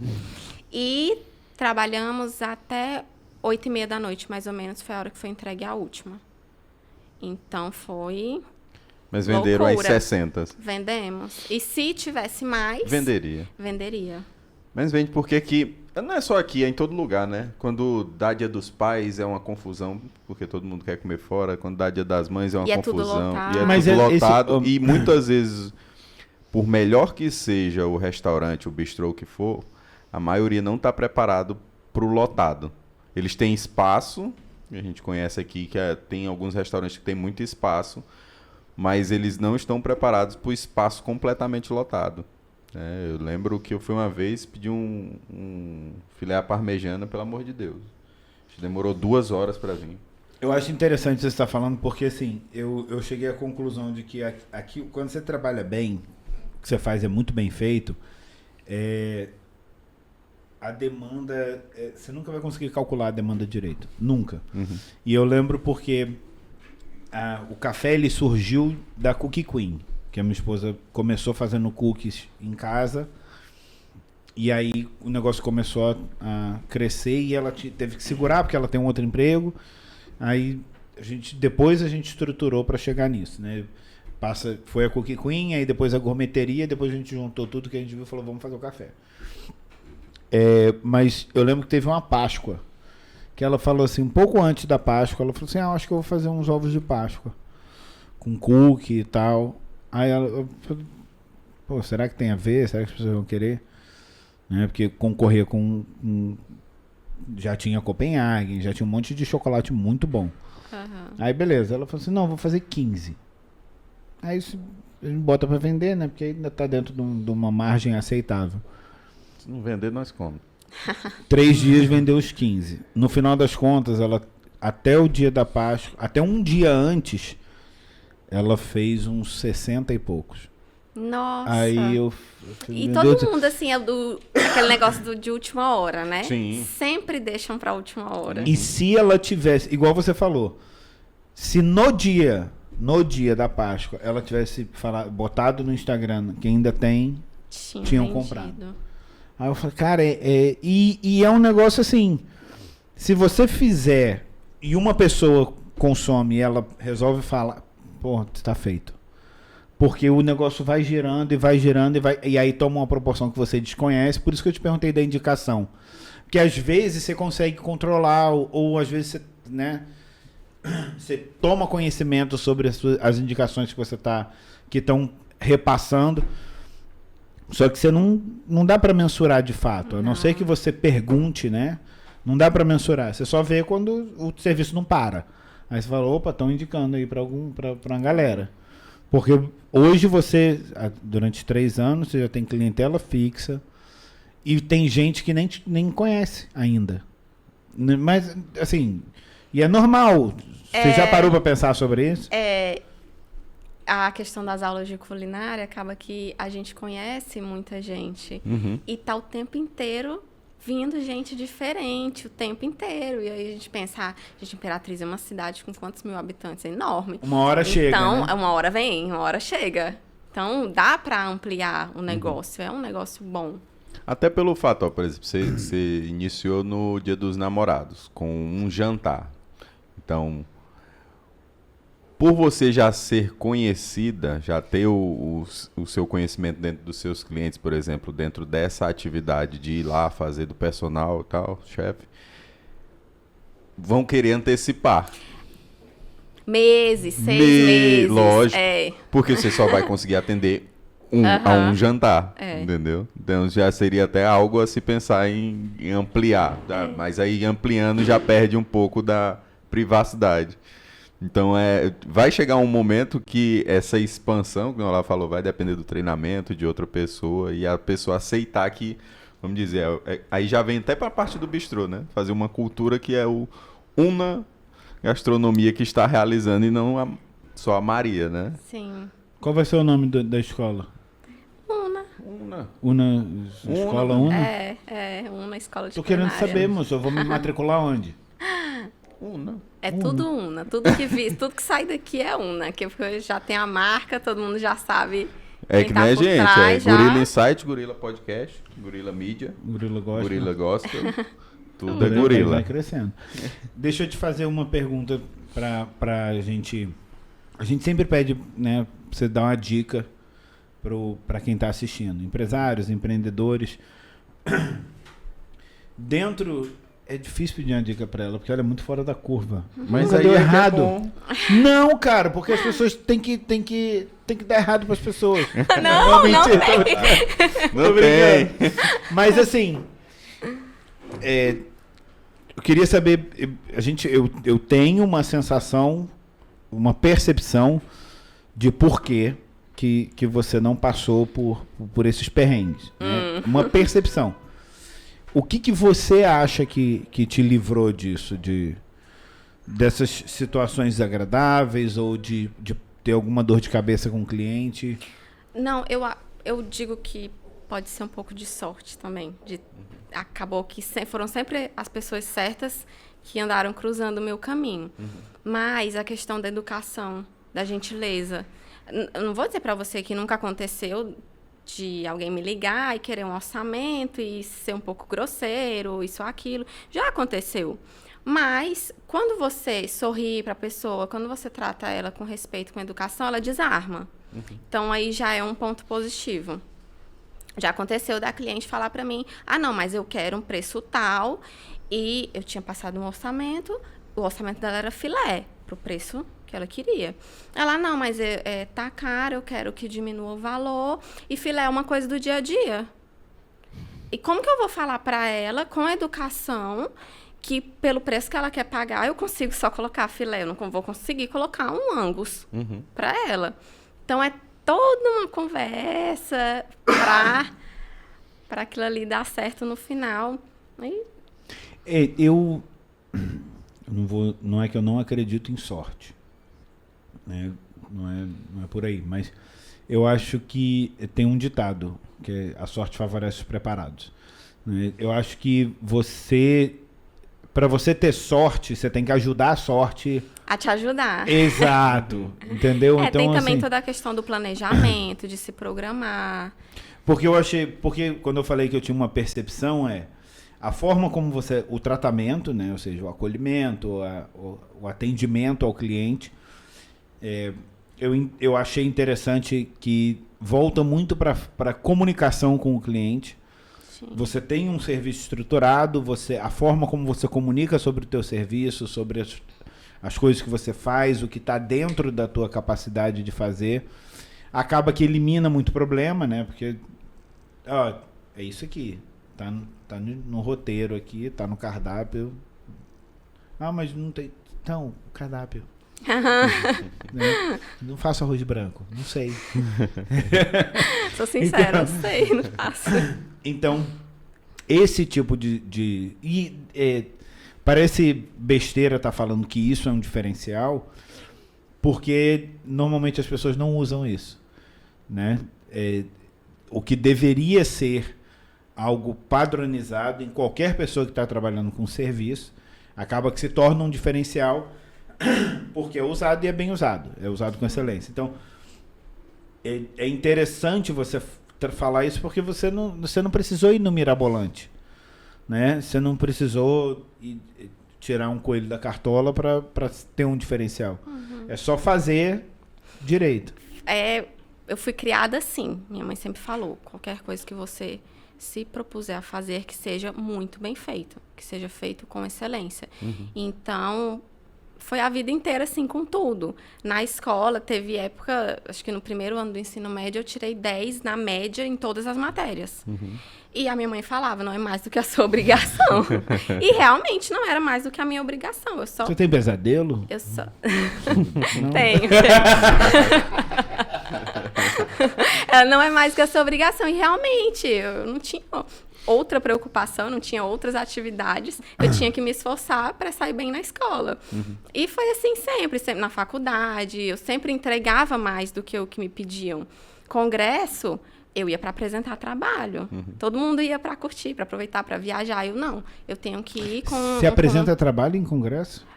E trabalhamos até 8h30 da noite, mais ou menos, foi a hora que foi entregue a última. Então, foi Mas venderam as loucura. 60. Vendemos. E se tivesse mais... Venderia. Venderia. Mas vende porque aqui, não é só aqui, é em todo lugar, né? Quando dá Dia dos Pais é uma confusão, porque todo mundo quer comer fora. Quando dá Dia das Mães é uma E é tudo confusão. lotado. E é Mas tudo esse- lotado. E muitas vezes, por melhor que seja o restaurante, o bistrô que for, a maioria não está preparado para o lotado. Eles têm espaço, a gente conhece aqui que tem alguns restaurantes que têm muito espaço, mas eles não estão preparados para o espaço completamente lotado. Eu lembro que eu fui uma vez pedir um filé à parmegiana, pelo amor de Deus. Demorou 2 horas para vir. Eu acho interessante você estar falando, porque assim, eu cheguei à conclusão de que aqui, quando você trabalha bem, o que você faz é muito bem feito, a demanda, você nunca vai conseguir calcular a demanda direito. Nunca. E eu lembro porque o café ele surgiu da Cookie Queen, que a minha esposa começou fazendo cookies em casa, e aí o negócio começou a crescer e ela teve que segurar porque ela tem um outro emprego. Aí depois a gente estruturou para chegar nisso, né? Foi a Cookie Queen, aí depois a gourmeteria, depois a gente juntou tudo que a gente viu e falou, vamos fazer o café. Mas eu lembro que teve uma Páscoa, que ela falou assim, um pouco antes da Páscoa, ela falou assim, acho que eu vou fazer uns ovos de Páscoa, com cookie e tal. Aí eu falei, pô, será que tem a ver? Será que as pessoas vão querer? Né? Porque concorria com... já tinha Copenhagen, já tinha um monte de chocolate muito bom. Aí beleza, ela falou assim, não, vou fazer 15. Aí isso a gente bota pra vender, né? Porque ainda tá dentro de uma margem aceitável. Se não vender, nós comemos. 3 dias vendeu os 15. No final das contas, ela até o dia da Páscoa, até um dia antes, ela fez uns 60 e poucos. Nossa. Aí eu falei, E meu todo Deus, mundo, assim, aquele negócio de última hora, né? Sim. Sempre deixam pra última hora. E se ela tivesse, igual você falou, se no dia da Páscoa, ela tivesse botado no Instagram que ainda tem, tinham vendido. comprado. Aí eu falei, cara, e é um negócio assim, se você fizer e uma pessoa consome e ela resolve falar, pô, está feito. Porque o negócio vai girando e aí toma uma proporção que você desconhece, por isso que eu te perguntei da indicação. Porque às vezes você consegue controlar, ou às vezes você, né, você toma conhecimento sobre as indicações que estão repassando, só que você não dá para mensurar de fato, a não ser que você pergunte, né? Não dá para mensurar, você só vê quando o serviço não para. Aí você fala, opa, estão indicando aí para uma galera. Porque hoje você, durante 3 anos, você já tem clientela fixa e tem gente que nem conhece ainda. Mas, assim, e é normal. Você já parou para pensar sobre isso? A questão das aulas de culinária acaba que a gente conhece muita gente e tá o tempo inteiro vindo gente diferente, o tempo inteiro. E aí a gente pensa, gente, Imperatriz é uma cidade com quantos mil habitantes? É enorme. Uma hora chega, Então, né? uma hora vem, uma hora chega. Então, dá para ampliar o negócio. É um negócio bom. Até pelo fato, ó, por exemplo, você iniciou no Dia dos Namorados, com um jantar. Então, por você já ser conhecida, já ter o seu conhecimento dentro dos seus clientes, por exemplo, dentro dessa atividade de ir lá fazer do personal e tal, chefe, vão querer antecipar. Meses, 6 meses. Lógico. É. Porque você só vai conseguir atender a um jantar, entendeu? Então já seria até algo a se pensar em ampliar, tá? Mas aí ampliando já perde um pouco da privacidade. Então, vai chegar um momento que essa expansão, como ela falou, vai depender do treinamento de outra pessoa e a pessoa aceitar que, vamos dizer, aí já vem até para a parte do bistrô, né? Fazer uma cultura que é uma gastronomia que está realizando e não só a Maria, né? Sim. Qual vai ser o nome da escola? Una Escola Una? Una Escola de Tô querendo Culinária. saber, moço. Eu vou me matricular onde? Una. É tudo Una. Tudo que sai daqui é Una. Que já tem a marca, todo mundo já sabe. É quem que tá nem a por gente, trás já. Gorila Insight, Gorila Podcast, Gorila Mídia, Gorila Gosta. Gorila Gospel, tudo Vai é gorila. Vai crescendo. Deixa eu te fazer uma pergunta pra gente. A gente sempre pede, né, pra você dar uma dica para quem está assistindo. Empresários, empreendedores. É difícil pedir uma dica para ela, porque ela é muito fora da curva. Mas Nunca aí deu é que é errado. bom. Não, cara, porque as pessoas têm que dar errado para as pessoas. Não mentira, tem. tô brincando. Não Tô tem. brincando. Mas assim, eu queria saber, eu tenho uma sensação, uma percepção de porquê que você não passou por esses perrengues. Né? Uma percepção. O que você acha que te livrou disso? Dessas situações desagradáveis ou de ter alguma dor de cabeça com o cliente? Não, eu digo que pode ser um pouco de sorte também. Acabou que foram sempre as pessoas certas que andaram cruzando o meu caminho. Mas a questão da educação, da gentileza. Eu não vou dizer para você que nunca aconteceu de alguém me ligar e querer um orçamento e ser um pouco grosseiro, isso ou aquilo. Já aconteceu. Mas, quando você sorri para a pessoa, quando você trata ela com respeito, com educação, ela desarma. Então, aí já é um ponto positivo. Já aconteceu da cliente falar para mim, não, mas eu quero um preço tal, e eu tinha passado um orçamento, o orçamento dela era filé, pro preço que ela queria. Ela, não, mas tá caro, eu quero que diminua o valor, e filé é uma coisa do dia a dia. E como que eu vou falar para ela, com educação, que pelo preço que ela quer pagar, eu consigo só colocar filé, eu não vou conseguir colocar um Angus para ela. Então, é toda uma conversa para aquilo ali dar certo no final. Não é que eu não acredito em sorte, né? Não é por aí, mas eu acho que tem um ditado, que a sorte favorece os preparados, né? Eu acho que para você ter sorte, você tem que ajudar a sorte a te ajudar. Exato, entendeu? Então, tem também assim, toda a questão do planejamento, de se programar. Porque quando eu falei que eu tinha uma percepção, a forma como o tratamento, né, ou seja, o acolhimento, o atendimento ao cliente, eu achei interessante que volta muito para a comunicação com o cliente. Sim. Você tem um serviço estruturado, a forma como você comunica sobre o teu serviço, sobre as coisas que você faz, o que está dentro da tua capacidade de fazer, acaba que elimina muito problema, né? Porque é isso aqui, tá no roteiro aqui, tá no cardápio. Mas não tem. Então, cardápio. Né? Não faço arroz branco, não sei. Sou sincera, não sei, não faço. Então, esse tipo parece besteira estar falando que isso é um diferencial, porque normalmente as pessoas não usam isso, né? O que deveria ser algo padronizado em qualquer pessoa que está trabalhando com serviço, acaba que se torna um diferencial porque é usado e é bem usado, é usado com excelência. Então, é interessante você falar isso porque você não precisou ir no mirabolante, né? Você não precisou tirar um coelho da cartola para ter um diferencial. É só fazer direito. Eu fui criada assim. Minha mãe sempre falou, qualquer coisa que você se propuser a fazer, que seja muito bem feito, que seja feito com excelência. Então, foi a vida inteira, assim, com tudo. Na escola, teve época, acho que no primeiro ano do ensino médio, eu tirei 10 na média em todas as matérias. E a minha mãe falava, não é mais do que a sua obrigação. E realmente não era mais do que a minha obrigação. Você tem pesadelo? Eu só... Não. Tenho. Ela não é mais do que a sua obrigação. E realmente, eu não tinha outra preocupação, não tinha outras atividades. Eu tinha que me esforçar para sair bem na escola. E foi assim sempre na faculdade. Eu sempre entregava mais do que o que me pediam. Congresso, eu ia para apresentar trabalho. Todo mundo ia para curtir, para aproveitar, para viajar. Eu não. Eu tenho que ir com... Você apresenta trabalho em congresso?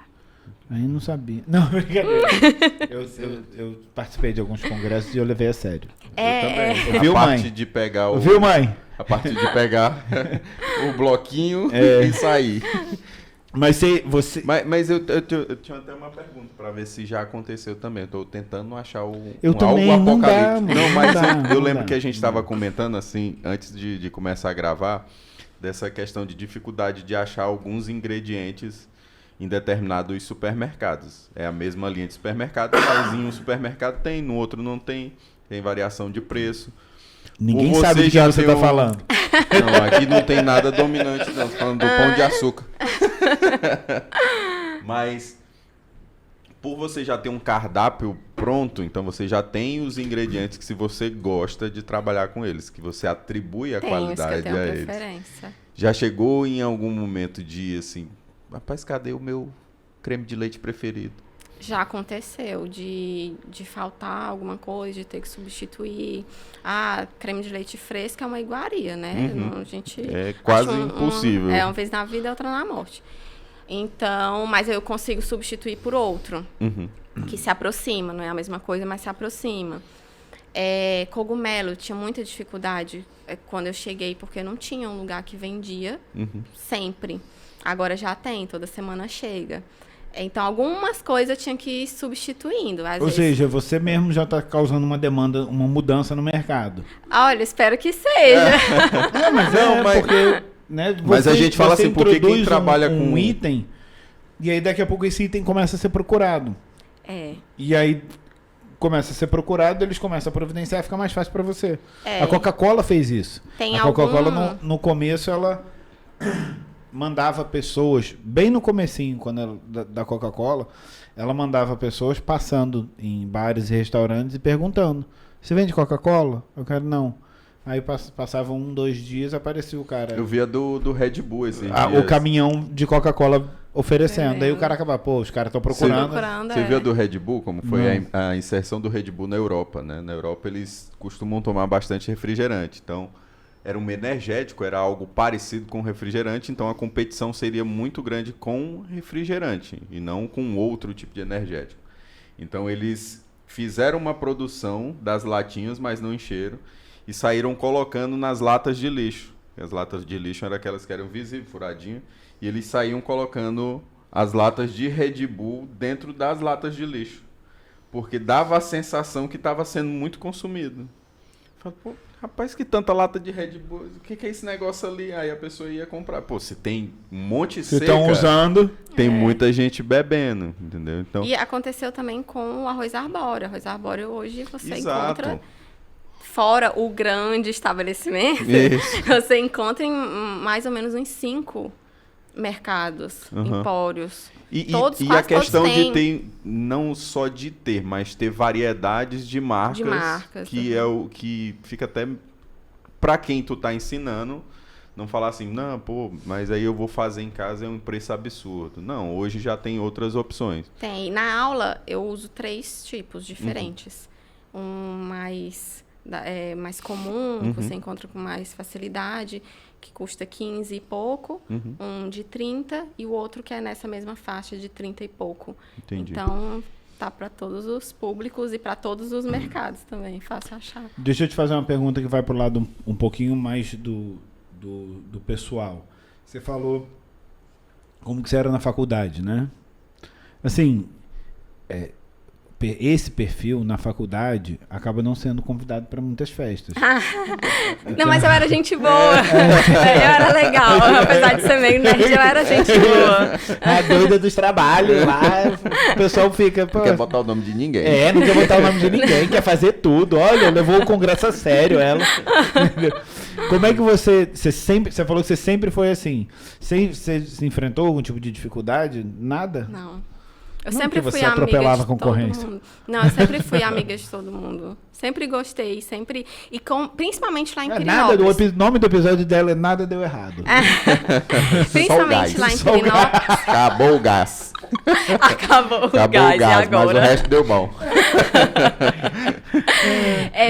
Aí não sabia. Não, brincadeira. Eu participei de alguns congressos e eu levei a sério. Também. Viu, a parte mãe? de pegar Viu, mãe? A parte de pegar o bloquinho e sair. Mas você... Mas eu tinha até uma pergunta para ver se já aconteceu também. Eu tô tentando achar também, algo não dá, apocalíptico. Não, mas eu lembro dá. que a gente estava comentando assim, antes de começar a gravar, dessa questão de dificuldade de achar alguns ingredientes em determinados supermercados. É a mesma linha de supermercado, mas em um supermercado tem, no outro não tem. Tem variação de preço. Ninguém Você sabe de que já você tem está falando. Não, aqui não tem nada dominante, não. Tô falando do pão de açúcar. Mas, por você já ter um cardápio pronto, então você já tem os ingredientes que se você gosta de trabalhar com eles, que você atribui a qualidade que eu tenho a eles. preferência. Já chegou em algum momento de, assim, rapaz, cadê o meu creme de leite preferido? Já aconteceu de faltar alguma coisa, de ter que substituir. Ah, creme de leite fresco é uma iguaria, né? A gente É quase acha impossível. uma vez na vida, outra na morte. Então, mas eu consigo substituir por outro, que se aproxima, não é a mesma coisa, mas se aproxima. Cogumelo, eu tinha muita dificuldade quando eu cheguei, porque não tinha um lugar que vendia sempre. Agora já tem, toda semana chega. Então, algumas coisas eu tinha que ir substituindo. Ou seja, você mesmo já está causando uma demanda, uma mudança no mercado. Olha, espero que seja. Mas porque... Né, Mas a gente fala assim, porque quem trabalha com um item, e aí daqui a pouco esse item começa a ser procurado. E aí começa a ser procurado, eles começam a providenciar e fica mais fácil para você. A Coca-Cola fez isso. A Coca-Cola, no começo, ela mandava pessoas, bem no comecinho, da Coca-Cola, ela mandava pessoas passando em bares e restaurantes e perguntando: você vende Coca-Cola? Eu quero não. Aí passavam 1, 2 dias, aparecia o cara. Eu via do Red Bull esse o caminhão de Coca-Cola oferecendo. Aí o cara acaba, os caras estão procurando. Você viu do Red Bull, como foi a inserção do Red Bull na Europa, né? Na Europa eles costumam tomar bastante refrigerante. Então, era um energético, era algo parecido com refrigerante, então a competição seria muito grande com refrigerante e não com outro tipo de energético. Então, eles fizeram uma produção das latinhas, mas não encheram, e saíram colocando nas latas de lixo. As latas de lixo eram aquelas que eram visíveis, furadinhas, e eles saíam colocando as latas de Red Bull dentro das latas de lixo, porque dava a sensação que estava sendo muito consumido. Falei, pô, rapaz, que tanta lata de Red Bull, o que é esse negócio ali? Aí a pessoa ia comprar. Pô, se tem um monte seca, estão usando, tem muita gente bebendo, entendeu? Então, e aconteceu também com o arroz arbóreo. Arroz arbóreo hoje você exato. encontra, fora o grande estabelecimento, você encontra em mais ou menos uns 5 mercados, empórios. Todos e a questão de ter, não só de ter, mas ter variedades de marcas que é o que fica até para quem tu tá ensinando, não falar assim, não, pô, mas aí eu vou fazer em casa é um preço absurdo. Não, hoje já tem outras opções. Tem. Na aula eu uso 3 tipos diferentes. Um mais comum, que você encontra com mais facilidade, que custa 15 e pouco, um de 30 e o outro que é nessa mesma faixa de 30 e pouco. Entendi. Então, tá para todos os públicos e para todos os mercados também, fácil achar. Deixa eu te fazer uma pergunta que vai pro lado um pouquinho mais do pessoal. Você falou como que você era na faculdade, né? Assim, esse perfil na faculdade acaba não sendo convidado para muitas festas. Não, mas eu era gente boa. Eu era legal. Apesar de ser meio nerd, eu era gente boa. A doida dos trabalhos lá, o pessoal fica... Pô, Não quer botar o nome de ninguém. não quer botar o nome de ninguém, quer fazer tudo. Olha, levou o congresso a sério ela. Como é que você falou que você sempre foi assim. Você se enfrentou algum tipo de dificuldade? Nada? Não. Eu Não, sempre porque fui você amiga atropelava de a concorrência. todo mundo. Não, eu sempre fui amiga de todo mundo. Sempre gostei, sempre... E principalmente lá em Pirenópolis. O nome do episódio dela é Nada Deu Errado. Principalmente lá em Só o Pirenópolis. Acabou o gás. Acabou o Acabou gás, o gás, e mas o agora? resto deu bom.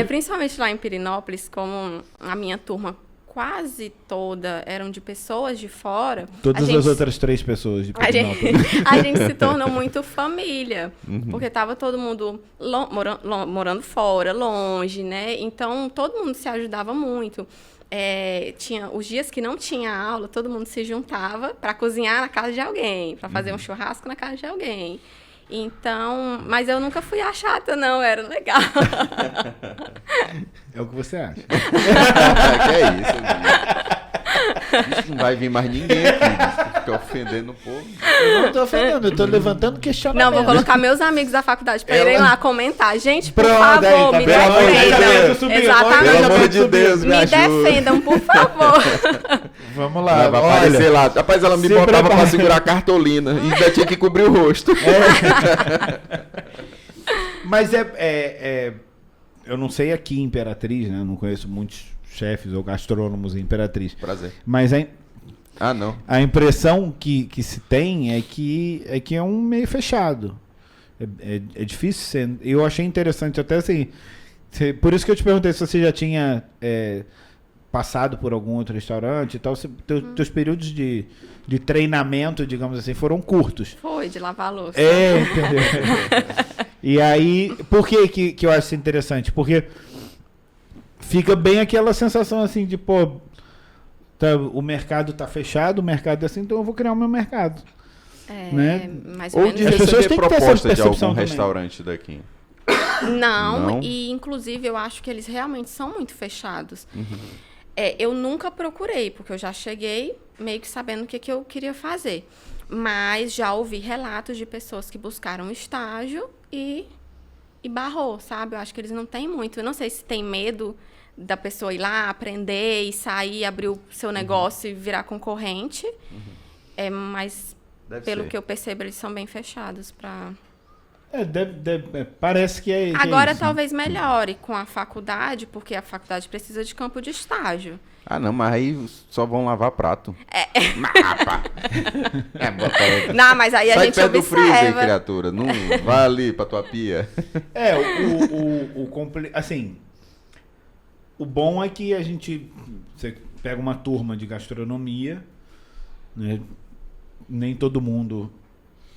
Principalmente lá em Pirenópolis, como a minha turma quase toda eram de pessoas de fora. Todas as outras 3 pessoas de A Pirenópolis. a gente se tornou muito família, porque tava todo mundo morando fora, longe, né? Então, todo mundo se ajudava muito. Tinha os dias que não tinha aula, todo mundo se juntava para cozinhar na casa de alguém, para fazer um churrasco na casa de alguém. Então, mas eu nunca fui a chata, não, era legal. É o que você acha. Que é isso, bicho, não vai vir mais ninguém aqui, bicho, fica ofendendo o povo. Eu não tô ofendendo, eu tô levantando questionamento. Não, vou colocar meus amigos da faculdade para irem lá comentar. Gente, por Pronto, favor, aí, tá me vendo? Pelo amor de defendam. Deus, subiu, Exatamente. Pelo amor de Deus, me Me ajuda. defendam, por favor. Vamos lá, Vai olha. aparecer lá. Rapaz, ela me se botava prepara. pra segurar a cartolina e ainda tinha que cobrir o rosto. Mas eu não sei aqui em Imperatriz, né? Eu não conheço muitos chefes ou gastrônomos em Imperatriz. Prazer. Mas Ah, não. a impressão que se tem é que é um meio fechado. É difícil ser. Eu achei interessante até assim. Por isso que eu te perguntei se você já tinha passado por algum outro restaurante e tal. Teus períodos de treinamento, digamos assim, foram curtos. Foi, de lavar a louça. Entendeu? E aí, por que eu acho isso interessante? Porque fica bem aquela sensação assim de, pô, o mercado tá fechado, o mercado é assim, então eu vou criar o meu mercado. Né? Mais ou Ou menos. de As pessoas receber têm que ter essa proposta de percepção algum também. restaurante daqui. Não, Não? e inclusive eu acho que eles realmente são muito fechados. Eu nunca procurei, porque eu já cheguei meio que sabendo o que eu queria fazer. Mas já ouvi relatos de pessoas que buscaram estágio e barrou, sabe? Eu acho que eles não têm muito. Eu não sei se tem medo da pessoa ir lá, aprender e sair, abrir o seu negócio e virar concorrente. Mas Deve pelo ser. que eu percebo, eles são bem fechados para... Parece que é. Agora isso, né? talvez melhore com a faculdade, porque a faculdade precisa de campo de estágio. Ah, não, mas aí só vão lavar prato. Bota Não, mas aí a Sai gente perto do freezer, observa. criatura. Não vai ali pra tua pia. Assim, o bom é que você pega uma turma de gastronomia, né? Nem todo mundo,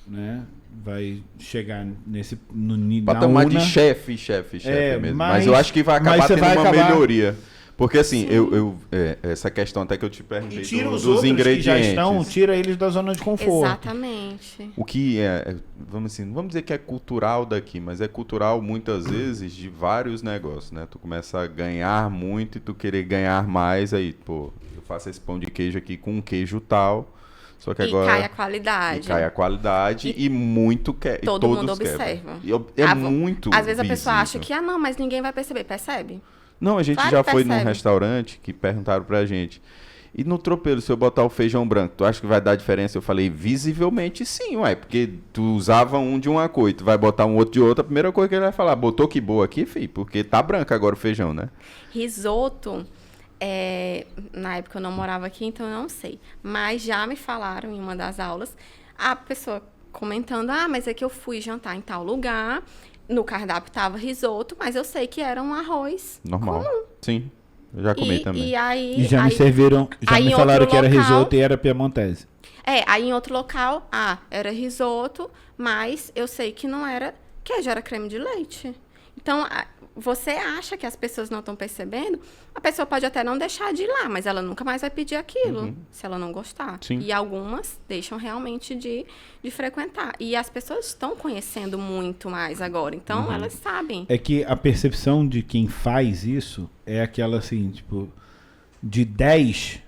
né, vai chegar no nível Pra tomar de chefe mesmo. Mas eu acho que vai acabar tendo uma melhoria. Porque assim, essa questão até que eu te perguntei E tira os dos outros ingredientes. que já estão, tira eles da zona de conforto. Exatamente. O que vamos dizer que é cultural daqui, mas é cultural muitas vezes de vários negócios, né? Tu começa a ganhar muito e tu querer ganhar mais, aí, pô, eu faço esse pão de queijo aqui com um queijo tal, só que agora... cai a qualidade. E cai a qualidade e muito quer. Todo mundo observa. Muito Às vezes a pessoa acha visível. que, não, mas ninguém vai perceber. Percebe? Não, a gente Claro já que foi num percebe. restaurante que perguntaram pra gente. E no tropeiro, se eu botar o feijão branco, tu acha que vai dar diferença? Eu falei, visivelmente sim, ué. Porque tu usava um de uma cor e tu vai botar um outro de outra. A primeira coisa que ele vai falar, botou que boa aqui, filho? Porque tá branco agora o feijão, né? Risoto, na época eu não morava aqui, então eu não sei. Mas já me falaram em uma das aulas, a pessoa comentando, mas é que eu fui jantar em tal lugar, no cardápio tava risoto, mas eu sei que era um arroz Normal. Sim, eu já comi também. E aí... E já me aí- serviram, já aí me em falaram outro que era local- risoto e era piemontese. Aí em outro local, era risoto, mas eu sei que não era queijo, era creme de leite. Então, você acha que as pessoas não estão percebendo? A pessoa pode até não deixar de ir lá, mas ela nunca mais vai pedir aquilo, se ela não gostar. Sim. E algumas deixam realmente de frequentar. E as pessoas estão conhecendo muito mais agora, então elas sabem. É que a percepção de quem faz isso é aquela assim, tipo, de 10,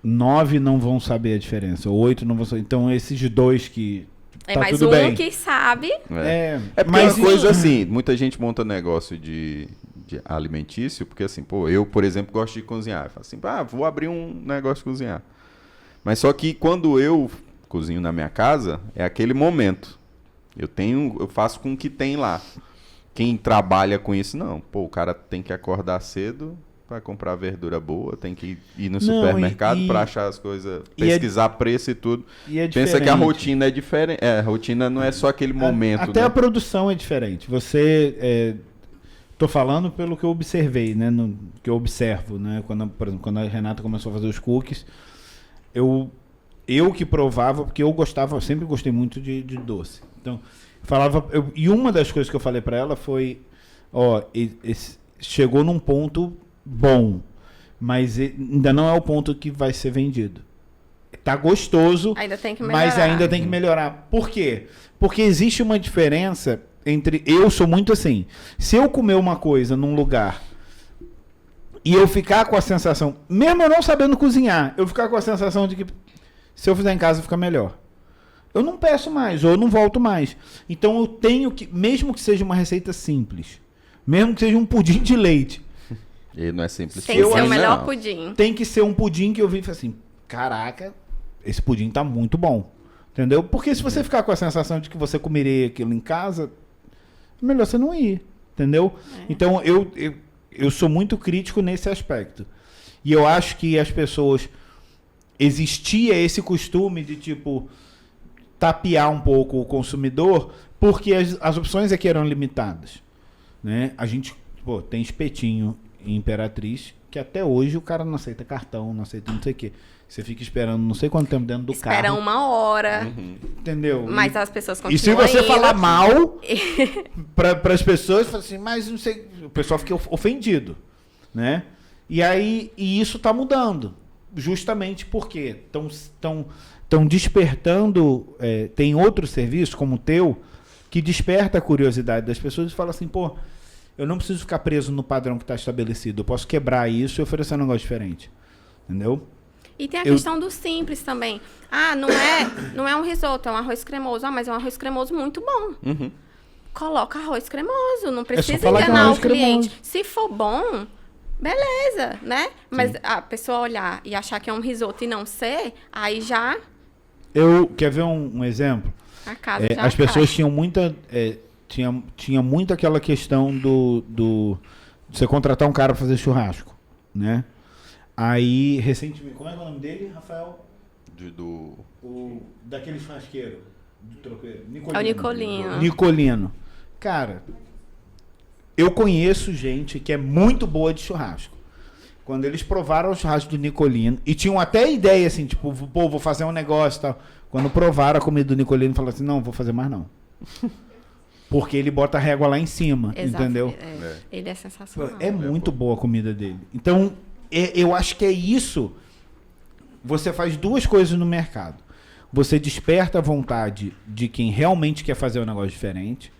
9 não vão saber a diferença, 8 não vão saber. Então, esses 2 que É tá mais tudo um bem. que sabe. É porque mas uma coisa assim, muita gente monta negócio de alimentício, porque assim, pô, eu, por exemplo, gosto de cozinhar. Eu falo assim, vou abrir um negócio de cozinhar. Mas só que quando eu cozinho na minha casa, é aquele momento. Eu faço com o que tem lá. Quem trabalha com isso, não. Pô, o cara tem que acordar cedo para comprar verdura boa, tem que ir no supermercado para achar as coisas, pesquisar preço e tudo. E é Pensa que a diferente. rotina é diferente. A rotina não é só aquele momento. Até né? a produção é diferente. Tô falando pelo que eu observei, né? Que eu observo, né? Por exemplo, quando a Renata começou a fazer os cookies, eu que provava, porque eu sempre gostei muito de doce. Então, e uma das coisas que eu falei para ela foi, chegou num ponto bom, mas ainda não é o ponto que vai ser vendido. Tá gostoso, Ainda tem que melhorar. mas ainda tem que melhorar. Por quê? Porque existe uma diferença entre... Eu sou muito assim. Se eu comer uma coisa num lugar e eu ficar com a sensação, mesmo eu não sabendo cozinhar, eu ficar com a sensação de que se eu fizer em casa fica melhor, eu não peço mais, ou eu não volto mais. Então eu tenho que, mesmo que seja uma receita simples, mesmo que seja um pudim de leite, E não é simples. Tem que Eu ser o acho- melhor não. pudim. tem que ser um pudim que eu vi e falei assim, caraca, esse pudim tá muito bom. Entendeu? Porque se você ficar com a sensação de que você comeria aquilo em casa, é melhor você não ir. Entendeu? Então, eu sou muito crítico nesse aspecto. E eu acho que as pessoas... Existia esse costume de, tipo, tapear um pouco o consumidor, porque as opções aqui eram limitadas. Né? A gente, tem espetinho em Imperatriz, que até hoje o cara não aceita cartão, não aceita não sei o quê. Você fica esperando não sei quanto tempo dentro do Espera carro. uma hora, Entendeu? mas as pessoas continuam E se você indo. falar mal para as pessoas, fala assim, mas não sei, o pessoal fica ofendido, né? E isso está mudando, justamente porque estão despertando, tem outros serviços como o teu que desperta a curiosidade das pessoas e fala assim, pô, eu não preciso ficar preso no padrão que está estabelecido, eu posso quebrar isso e oferecer um negócio diferente, entendeu? E tem a questão do simples também. Ah, não é um risoto, é um arroz cremoso. Ah, mas é um arroz cremoso muito bom. Uhum. Coloca arroz cremoso, não precisa falar que é um enganar arroz o cliente. cremoso. Se for bom, beleza, né? Mas a pessoa olhar e achar que é um risoto e não ser, aí já Quer ver um exemplo? a casa já As pessoas cai. tinham muita... tinha muito aquela questão de você contratar um cara para fazer churrasco, né? Aí, recentemente... Como é o nome dele, Rafael? Daquele churrasqueiro, do tropeiro. É o Nicolino. Nicolino. Cara, eu conheço gente que é muito boa de churrasco. Quando eles provaram o churrasco do Nicolino, e tinham até ideia assim, tipo, pô, vou fazer um negócio e tal. Quando provaram a comida do Nicolino, falaram assim, não, vou fazer mais não. Porque ele bota a régua lá em cima, Exato, entendeu? Ele é sensacional. É muito boa a comida dele. Então, eu acho que é isso. Você faz duas coisas no mercado. Você desperta a vontade de quem realmente quer fazer um negócio diferente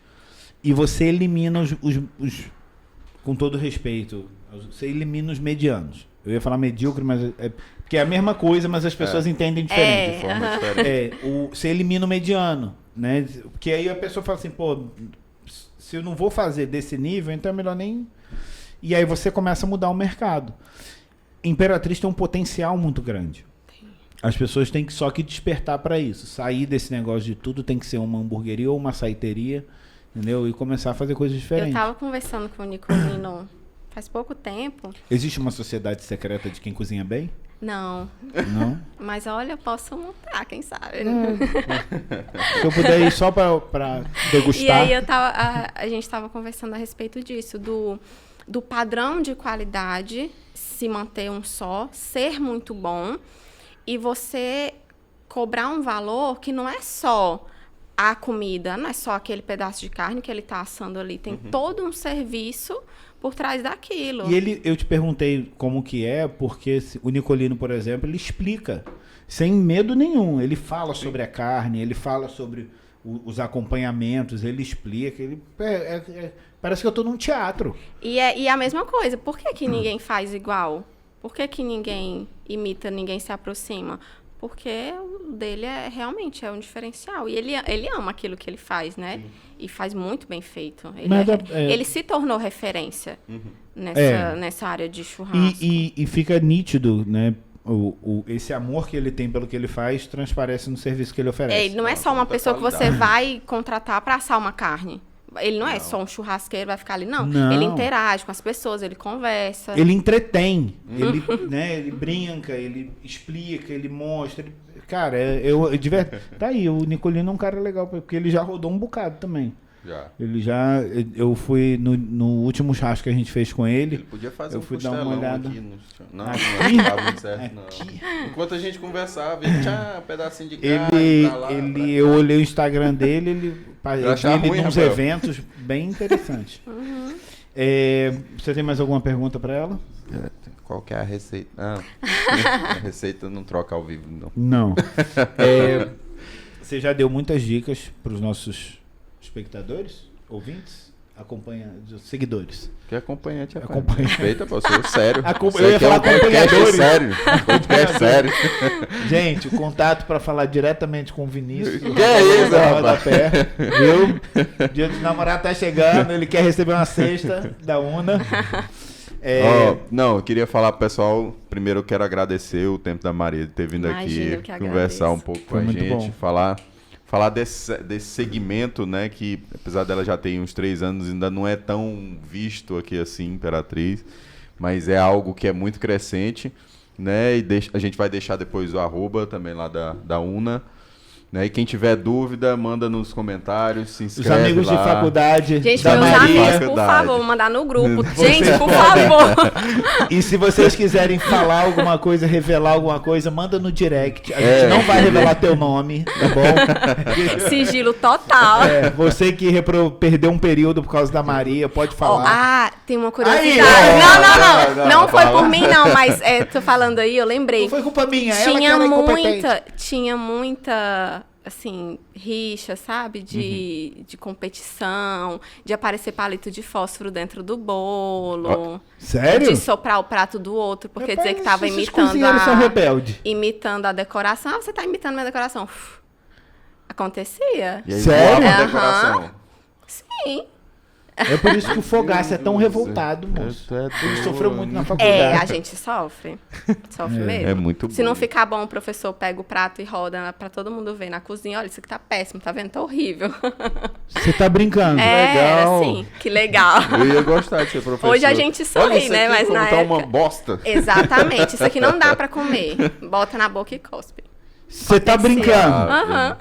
e você elimina os com todo respeito, você elimina os medianos. Eu ia falar medíocre, mas porque é a mesma coisa, mas as pessoas entendem diferente. De forma diferente. Você elimina o mediano, né? Porque aí a pessoa fala assim, pô, se eu não vou fazer desse nível, então é melhor nem... E aí você começa a mudar o mercado. Imperatriz tem um potencial muito grande. As pessoas têm só que despertar para isso. Sair desse negócio de tudo tem que ser uma hamburgueria ou uma saiteria, entendeu? E começar a fazer coisas Eu diferentes. tava conversando com o Nicolino faz pouco tempo. Existe uma sociedade secreta de quem cozinha bem? Não, Não? mas olha, eu posso montar, quem sabe. Se eu puder ir só para degustar. E aí a gente tava conversando a respeito disso, do padrão de qualidade se manter um só, ser muito bom, e você cobrar um valor que não é só a comida não é só aquele pedaço de carne que ele tá assando ali. Tem todo um serviço por trás daquilo. E eu te perguntei como que é, porque o Nicolino, por exemplo, ele explica, sem medo nenhum. Ele fala sobre a carne, ele fala sobre os acompanhamentos, ele explica. Parece que eu tô num teatro. E a mesma coisa, por que ninguém faz igual? Por que ninguém imita, ninguém se aproxima? Porque o dele realmente é um diferencial. E ele ama aquilo que ele faz, né? E faz muito bem feito. Ele se tornou referência nessa área de churrasco. E fica nítido, né? Esse amor que ele tem pelo que ele faz transparece no serviço que ele oferece. Ele não é só uma pessoa que você vai contratar para assar uma carne. Ele não é só um churrasqueiro, vai ficar ali, não. Ele interage com as pessoas, ele conversa. Ele entretém, ele brinca, ele explica, ele mostra. Cara, tá aí, o Nicolino é um cara legal, porque ele já rodou um bocado também. Eu fui no último churrasco que a gente fez com ele. Ele podia fazer fui dar uma olhada. Aqui não estava muito certo, não. Enquanto a gente conversava, ele tinha um pedacinho de carne. Eu olhei o Instagram dele, ele nos eventos bem interessantes. Você tem mais alguma pergunta para ela? Qual que é a receita? A receita não troca ao vivo, não. Não. Você já deu muitas dicas para os nossos espectadores, ouvintes, seguidores. Que acompanhante acompanhante. Respeita, pô, sério. Eu ia falar acompanhadores. Podcast sério. Gente, o contato para falar diretamente com o Vinícius. Que é isso, rapaz? Viu? Dia dos namorados tá chegando, ele quer receber uma cesta da UNA. Eu queria falar pro pessoal, primeiro eu quero agradecer o tempo da Maria de ter vindo aqui, conversar um pouco com a gente, falar desse segmento, né, que apesar dela já ter uns 3 anos, ainda não é tão visto aqui assim, Imperatriz, mas é algo que é muito crescente, né, e a gente vai deixar depois o @ também lá da UNA, né, e quem tiver dúvida, manda nos comentários, se inscreve. Os amigos lá. De faculdade. Gente, meus amigos, por favor, mandar no grupo. Gente, por favor. E se vocês quiserem falar alguma coisa, revelar alguma coisa, manda no direct. A gente não vai revelar teu nome, tá bom? Sigilo total. Você que perdeu um período por causa da Maria, pode falar. Tem uma curiosidade. Aí, não foi por mim, não, mas tô falando aí, eu lembrei. Não foi culpa minha, tinha muita assim, rixa, sabe? De competição, de aparecer palito de fósforo dentro do bolo. Sério? De soprar o prato do outro, porque dizer que tava imitando imitando a decoração. Você tá imitando minha decoração. E Acontecia. aí, sério? a decoração. Sim. É por isso que o Fogaça é tão revoltado, moço. Ele sofreu muito na faculdade. A gente sofre. Sofre mesmo. É muito bom. Se não ficar bom, o professor pega o prato e roda pra todo mundo ver na cozinha. Olha, isso aqui tá péssimo, tá vendo? Tá horrível. Você tá brincando. Legal. Sim, que legal. Eu ia gostar de ser professor. Hoje a gente sorri, né? Mas na época... uma bosta. Exatamente. Isso aqui não dá pra comer. Bota na boca e cospe. Você tá brincando.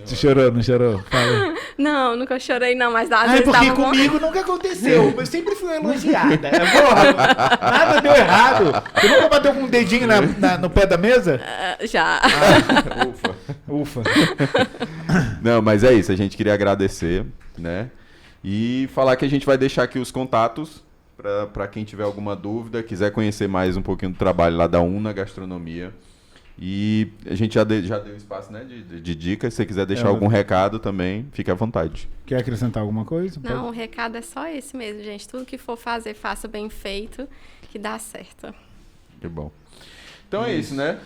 Você chorou, não chorou? Fala. Não, nunca chorei não, mas às vezes porque comigo nunca aconteceu. Eu sempre fui elogiada. Nada deu errado. Você nunca bateu com um dedinho no pé da mesa? Já. Ufa. Não, mas é isso. A gente queria agradecer, né? E falar que a gente vai deixar aqui os contatos para quem tiver alguma dúvida, quiser conhecer mais um pouquinho do trabalho lá da UNA Gastronomia. E a gente já deu espaço, né, de dicas. Se você quiser deixar algum recado também, fique à vontade. Quer acrescentar alguma coisa? Não, o recado é só esse mesmo, gente. Tudo que for fazer, faça bem feito, que dá certo. Que bom. Então é isso, né?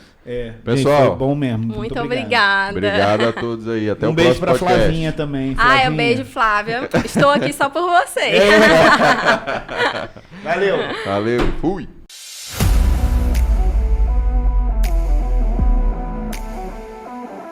Pessoal, gente, foi bom mesmo. Muito obrigada. Obrigado a todos aí. Até o próximo beijo pra podcast. Flavinha também. Flavinha. Um beijo, Flávia. Estou aqui só por você. Valeu. Fui.